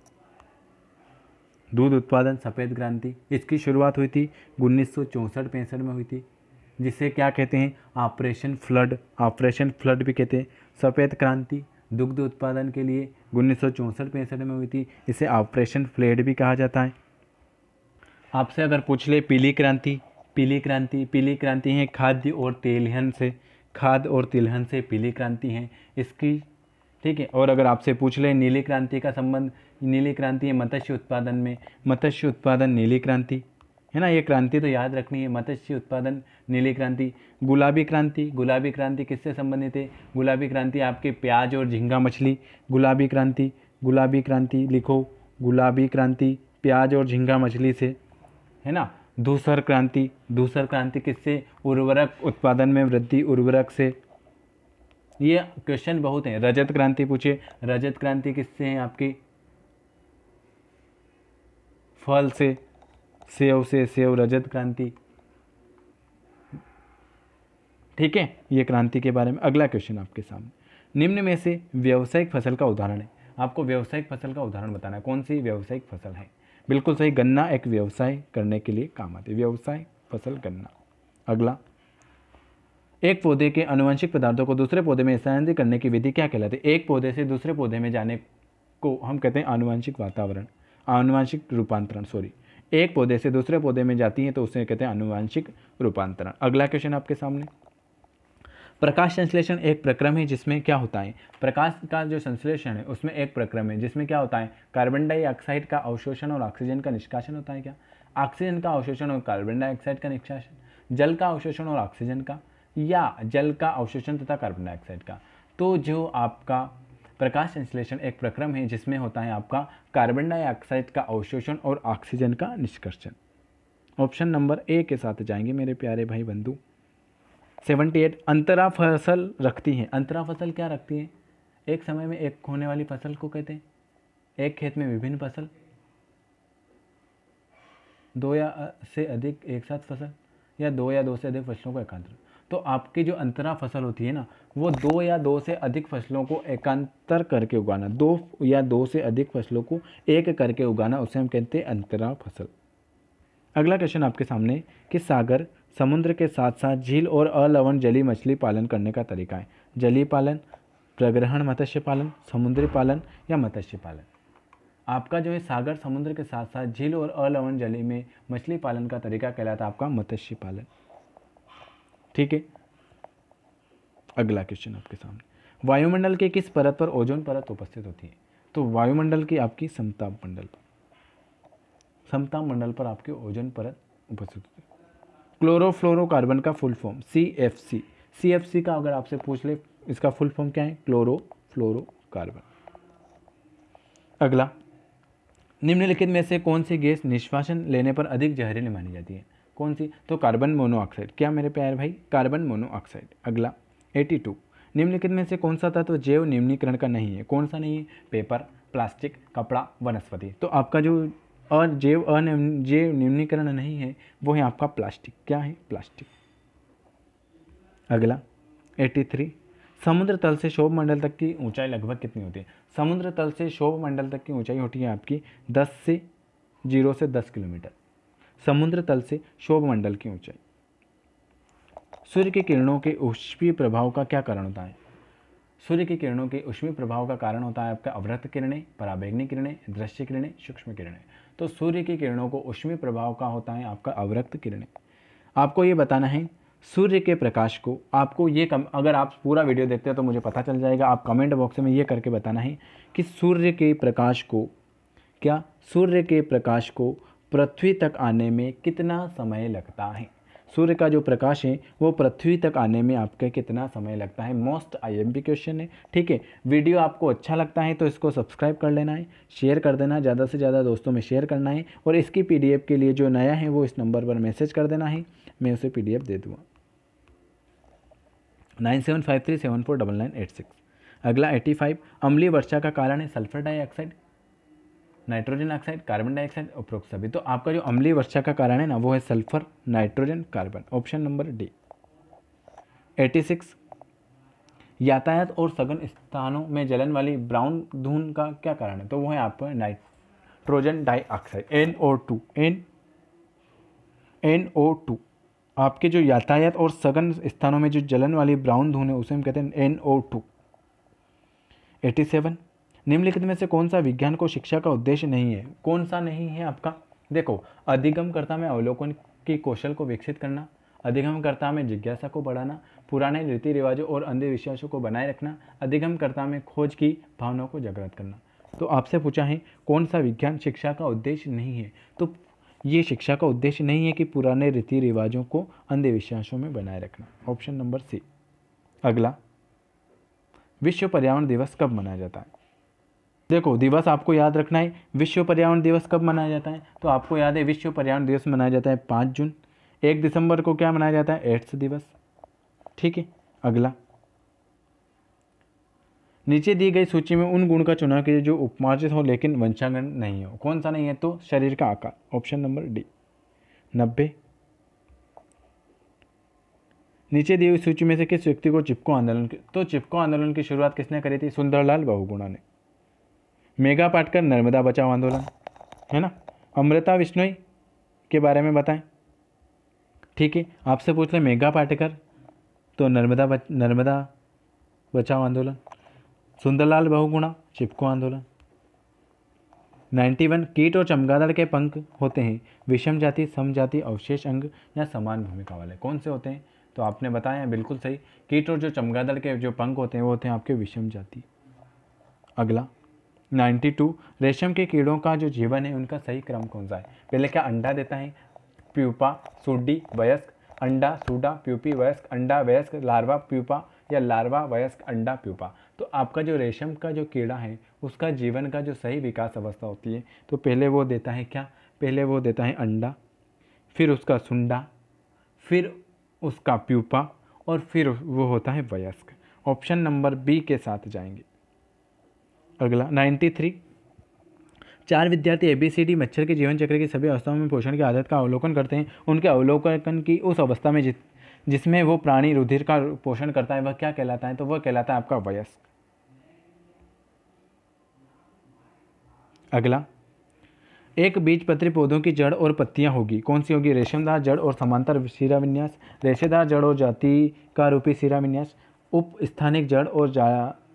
दूध उत्पादन सफ़ेद क्रांति। इसकी शुरुआत हुई थी 1964-65 में हुई थी, जिसे क्या कहते हैं, ऑपरेशन फ्लड, ऑपरेशन फ्लड भी कहते हैं। सफ़ेद क्रांति दुग्ध उत्पादन के लिए 1964-65 में हुई थी, इसे ऑपरेशन फ्लड भी कहा जाता है। आपसे अगर पूछ ले पीली क्रांति, पीली क्रांति, पीली क्रांति है खाद्य और तेलहन से, खाद्य और तिलहन से पीली क्रांति है इसकी। ठीक है, और अगर आपसे पूछ ले नीली क्रांति का संबंध, नीली क्रांति है मत्स्य उत्पादन में, मत्स्य उत्पादन नीली क्रांति, है ना। ये क्रांति तो याद रखनी है, मत्स्य उत्पादन नीली क्रांति। गुलाबी क्रांति, गुलाबी क्रांति किससे संबंधित है, गुलाबी क्रांति आपके प्याज और झींगा मछली। गुलाबी क्रांति, गुलाबी क्रांति लिखो, गुलाबी क्रांति प्याज और झींगा मछली से, है ना। धूसर क्रांति, धूसर क्रांति किससे? उर्वरक उत्पादन में वृद्धि, उर्वरक से। ये क्वेश्चन बहुत हैं। रजत क्रांति पूछे, रजत क्रांति किससे है आपकी? फल से, सेव से, सेव रजत क्रांति। ठीक है, ये क्रांति के बारे में। अगला क्वेश्चन आपके सामने, निम्न में से व्यावसायिक फसल का उदाहरण है। आपको व्यावसायिक फसल का उदाहरण बताना है, कौन सी व्यावसायिक फसल है? बिल्कुल सही, गन्ना एक व्यवसाय करने के लिए काम आती है, व्यवसाय फसल गन्ना। अगला, एक पौधे के आनुवंशिक पदार्थों को दूसरे पौधे में स्थानांतरित करने की विधि क्या कहलाती है? एक पौधे से दूसरे पौधे में जाने को हम कहते हैं आनुवंशिक वातावरण, आनुवंशिक रूपांतरण, सॉरी। एक पौधे से दूसरे पौधे में जाती है तो उसे कहते हैं आनुवंशिक रूपांतरण। अगला क्वेश्चन आपके सामने, प्रकाश संश्लेषण एक प्रक्रम है जिसमें क्या होता है? प्रकाश का जो संश्लेषण है उसमें एक प्रक्रम है जिसमें क्या होता है? कार्बन डाइऑक्साइड का अवशोषण और ऑक्सीजन का निष्कासन होता है। क्या? ऑक्सीजन का अवशोषण और कार्बन डाइऑक्साइड का निष्कासन, जल का अवशोषण और ऑक्सीजन का, या जल का अवशोषण तथा कार्बन डाइऑक्साइड का? तो जो आपका प्रकाश संश्लेषण एक प्रक्रम है जिसमें होता है आपका कार्बन डाइऑक्साइड का अवशोषण और ऑक्सीजन का निष्कर्षण। ऑप्शन नंबर ए के साथ जाएंगे मेरे प्यारे भाई बंधु। 78, अंतरा फसल रखती हैं। अंतरा फसल क्या रखती है? एक समय में एक होने वाली फसल को कहते हैं। एक खेत में विभिन्न फसल, दो या से अधिक एक साथ फसल, या दो से अधिक फसलों को एकांतर। तो आपकी जो अंतरा फसल होती है ना, वो दो या दो से अधिक फसलों को एकांतर करके उगाना, दो या दो से अधिक फसलों को एक करके उगाना, उसे हम कहते हैं अंतरा फसल। अगला क्वेश्चन आपके सामने कि सागर, समुद्र के साथ साथ झील और अलवण जलीय मछली पालन करने का तरीका है। जलीय पालन, प्रग्रहण मत्स्य पालन, समुद्री पालन या मत्स्य पालन? आपका जो है सागर, समुद्र के साथ साथ झील और अलवण जलीय में मछली पालन का तरीका कहलाता है आपका मत्स्य पालन। ठीक है, अगला क्वेश्चन आपके सामने, वायुमंडल के किस परत पर ओजोन परत उपस्थित होती है? तो वायुमंडल की आपकी समताप मंडल पर, समताप मंडल पर आपकी ओजोन परत उपस्थित होती है। क्लोरोफ्लोरोकार्बन का फुल फॉर्म CFC। CFC का अगर आपसे पूछ ले इसका फुल फॉर्म क्या है? क्लोरोफ्लोरोकार्बन। अगला, निम्नलिखित में से कौन सी गैस निश्वासन लेने पर अधिक जहरीली मानी जाती है? कौन सी? तो कार्बन मोनोऑक्साइड। क्या मेरे प्यारे भाई? Carbon monoxide. अगला, 82, निम्नलिखित में से कौन सा तत्व जैव निम्नीकरण का नहीं है? कौन सा नहीं है? पेपर, प्लास्टिक, कपड़ा, वनस्पति। तो आपका जो जैव निम्नीकरण नहीं है वो है आपका प्लास्टिक। क्या है? प्लास्टिक। अगला, 83, समुद्र तल से क्षोभ मंडल तक की ऊंचाई लगभग कितनी होती है? समुद्र तल से क्षोभ मंडल तक की ऊंचाई होती है आपकी 10 से 10 किलोमीटर। समुद्र तल से क्षोभ मंडल की ऊंचाई। सूर्य की किरणों के ऊष्मीय प्रभाव का क्या कारण होता है? सूर्य की किरणों के ऊष्मीय प्रभाव का कारण होता है आपका अवरक्त किरणें, पराबैंगनी किरणें, दृश्य किरणें, सूक्ष्म किरणें। तो सूर्य की किरणों को ऊष्मीय प्रभाव का होता है आपका अवरक्त किरणें। आपको ये बताना है सूर्य के प्रकाश को, आपको ये अगर आप पूरा वीडियो देखते हैं तो मुझे पता चल जाएगा। आप कमेंट बॉक्स में ये करके बताना है कि सूर्य के प्रकाश को, क्या सूर्य के प्रकाश को पृथ्वी तक आने में कितना समय लगता है? सूर्य का जो प्रकाश है वो पृथ्वी तक आने में आपका कितना समय लगता है? मोस्ट IMP क्वेश्चन है। ठीक है, वीडियो आपको अच्छा लगता है तो इसको सब्सक्राइब कर लेना है, शेयर कर देना, ज़्यादा से ज़्यादा दोस्तों में शेयर करना है, और इसकी PDF के लिए जो नया है वो इस नंबर पर मैसेज कर देना है, मैं उसे PDF दे दूँगा। 9753749986। अगला 85, अम्लीय वर्षा का कारण है sulphur dioxide, nitrogen oxide, carbon dioxide, उपरोक्त सभी। तो आपका जो अम्लीय वर्षा का कारण है ना वो है sulphur, nitrogen, carbon. Option number D. 86, यातायात और सघन स्थानों में जलन वाली ब्राउन धूल का क्या कारण है? तो वो है आपका नाइट्रोजन डाइऑक्साइड, NO2। आपके जो यातायात और सघन स्थानों में जो जलन वाली ब्राउन धूल है उसे हम कहते हैं NO2। 87, निम्नलिखित में से कौन सा विज्ञान को शिक्षा का उद्देश्य नहीं है? कौन सा नहीं है आपका? देखो, अधिगमकर्ता में अवलोकन की कौशल को विकसित करना, अधिगमकर्ता में जिज्ञासा को बढ़ाना, पुराने रीति रिवाजों और अंधविश्वासों को बनाए रखना, अधिगमकर्ता में खोज की भावनाओं को जागृत करना। तो आपसे पूछा है कौन सा विज्ञान शिक्षा का उद्देश्य नहीं है? तो ये शिक्षा का उद्देश्य नहीं है कि पुराने रीति रिवाजों को अंधविश्वासों में बनाए रखना। Option number C. अगला, विश्व पर्यावरण दिवस कब मनाया जाता है? देखो दिवस आपको याद रखना है, विश्व पर्यावरण दिवस कब मनाया जाता है, तो आपको याद है विश्व पर्यावरण दिवस मनाया जाता है 5 जून। 1 दिसंबर को क्या मनाया जाता है, एड्स दिवस। ठीक है, अगला, नीचे दी गई सूची में उन गुण का चुनाव कीजिए जो उपमार्जित हो लेकिन वंशागण नहीं हो। कौन सा नहीं है, तो शरीर का आकार, ऑप्शन नंबर डी 90। नीचे दी हुई सूची में से किस व्यक्ति को चिपको आंदोलन की, तो चिपको आंदोलन की शुरुआत किसने करी थी, सुंदरलाल बहुगुणा ने। मेघा पाटकर नर्मदा बचाओ आंदोलन, है ना। अमृता बिश्नोई के बारे में बताएं। ठीक है, आपसे पूछ लें मेघा पाटकर, तो नर्मदा बचाओ आंदोलन। सुंदरलाल बहुगुणा, चिपको आंदोलन। 91, कीट और चमगादड़ के पंख होते हैं विषम जाति, समजाति, अवशेष अंग या समान भूमिका वाले। कौन से होते हैं, तो आपने बताया बिल्कुल सही, कीट और जो चमगादड़ के जो पंख होते हैं वो होते हैं आपके विषम जाति। अगला 92, रेशम के कीड़ों का जो जीवन है उनका सही क्रम कौन सा है। पहले क्या अंडा देता है, प्यूपा, सूडी, वयस्क, अंडा, सूडा, प्यूपी, वयस्क, अंडा, वयस्क, लार्वा, प्यूपा या लार्वा, वयस्क, अंडा, प्यूपा। तो आपका जो रेशम का जो कीड़ा है उसका जीवन का जो सही विकास अवस्था होती है, तो पहले वो देता है क्या, पहले वो देता है अंडा, फिर उसका सुंडा, फिर उसका प्यूपा और फिर वो होता है वयस्क। ऑप्शन नंबर बी के साथ जाएंगे। अगला 93, 4 विद्यार्थी ABCD मच्छर के जीवन चक्र की सभी अवस्थाओं में पोषण की आदत का अवलोकन करते हैं। उनके अवलोकन की उस अवस्था में जिसमें वो प्राणी रुधिर का पोषण करता है वह क्या कहलाता है, तो वह कहलाता है आपका वयस्क। अगला, एक बीजपत्री पौधों की जड़ और पत्तियां होगी, कौन सी होगी, रेशमदार जड़ और समांतर शिरा विन्यास, रेशेदार जड़ और जाति का रूपी शिरा विन्यास, उप स्थानिक जड़ और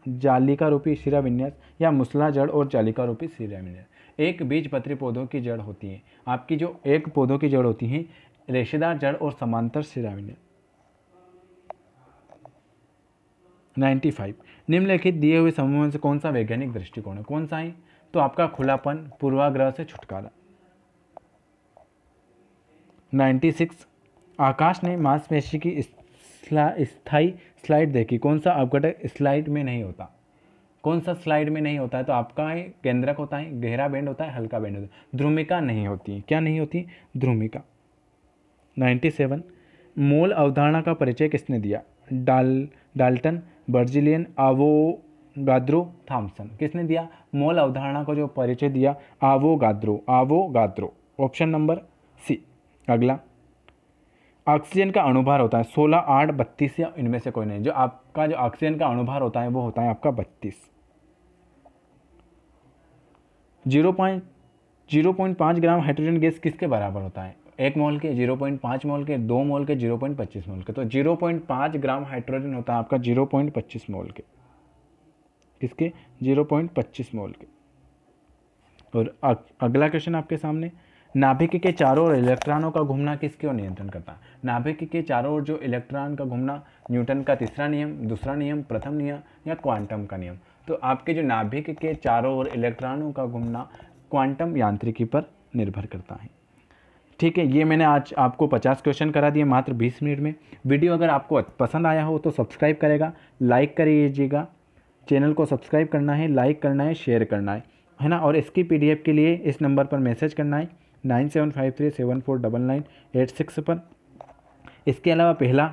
जालिका रूपी शिरा विन्यास या मुसला जड़ और जालिका रूपी शिरा विन्यास। एक बीजपत्री पौधों की जड़ होती है आपकी, जो एक पौधों की जड़ होती है रेशेदार जड़ और समांतर शिरा विन्यास। 95, निम्नलिखित दिए हुए समूहों में से कौन सा वैज्ञानिक दृष्टिकोण है, कौन सा है, तो आपका खुलापन, पूर्वाग्रह से छुटकारा। 96, आकाश ने मांसपेशी की स्थायी स्लाइड देखी, कौन सा अपघटक स्लाइड में नहीं होता, कौन सा स्लाइड में नहीं होता है, तो आपका है केंद्रक होता है, गहरा बैंड होता है, हल्का बैंड होता है, ध्रुमिका नहीं होती है। क्या नहीं होती, ध्रुमिका। 97, मोल अवधारणा का परिचय किसने दिया, डाल्टन, बर्जिलियन, आवोगाद्रो, थॉमसन। किसने दिया, मोल अवधारणा को जो परिचय दिया, आवोगाद्रो। Option number C. अगला, ऑक्सीजन का अणुभार होता है 16, 8, 32 या इनमें से कोई नहीं। जो आपका जो ऑक्सीजन का अणुभार होता है वो होता है आपका 32। 0.5 ग्राम हाइड्रोजन गैस किसके बराबर होता है, 1 मोल के, 0.5 मोल के, 2 मोल के, 0.25 मोल के। तो 0.5 ग्राम हाइड्रोजन होता है आपका 0.25 मोल के, किसके, 0.25 मोल के। और अगला क्वेश्चन आपके सामने, नाभिक के चारों ओर इलेक्ट्रॉनों का घूमना किसकी ओर नियंत्रण करता है। नाभिक के चारों ओर जो इलेक्ट्रॉन का घूमना, न्यूटन का तीसरा नियम, दूसरा नियम, प्रथम नियम या क्वांटम का नियम। तो आपके जो नाभिक के चारों ओर इलेक्ट्रॉनों का घूमना क्वांटम यांत्रिकी पर निर्भर करता है। ठीक है, ये मैंने आज आपको 50 क्वेश्चन करा दिए मात्र 20 मिनट में। वीडियो अगर आपको पसंद आया हो तो सब्सक्राइब करेगा, लाइक करिएगा, चैनल को सब्सक्राइब करना है, लाइक करना है, शेयर करना है ना। और इसकी PDF के लिए इस नंबर पर मैसेज करना है 9753749986 पर। इसके अलावा पहला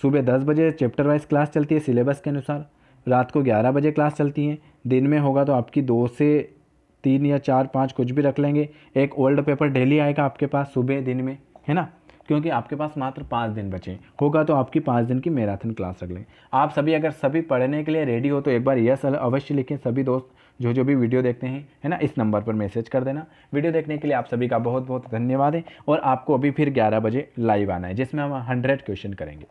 सुबह 10 बजे चैप्टर वाइज क्लास चलती है सिलेबस के अनुसार, रात को 11 बजे क्लास चलती है, दिन में होगा तो आपकी 2 से 3 या 4, 5 कुछ भी रख लेंगे। एक ओल्ड पेपर डेली आएगा आपके पास सुबह दिन में, है ना, क्योंकि आपके पास मात्र 5 दिन बचे होगा तो आपकी 5 दिन की मैराथन क्लास रख लेंगे। आप सभी अगर सभी पढ़ने के लिए रेडी हो तो एक बार यस अवश्य लिखें। सभी दोस्त जो भी वीडियो देखते हैं, है ना, इस नंबर पर मैसेज कर देना। वीडियो देखने के लिए आप सभी का बहुत बहुत धन्यवाद है। और आपको अभी फिर 11 बजे लाइव आना है जिसमें हम 100 क्वेश्चन करेंगे।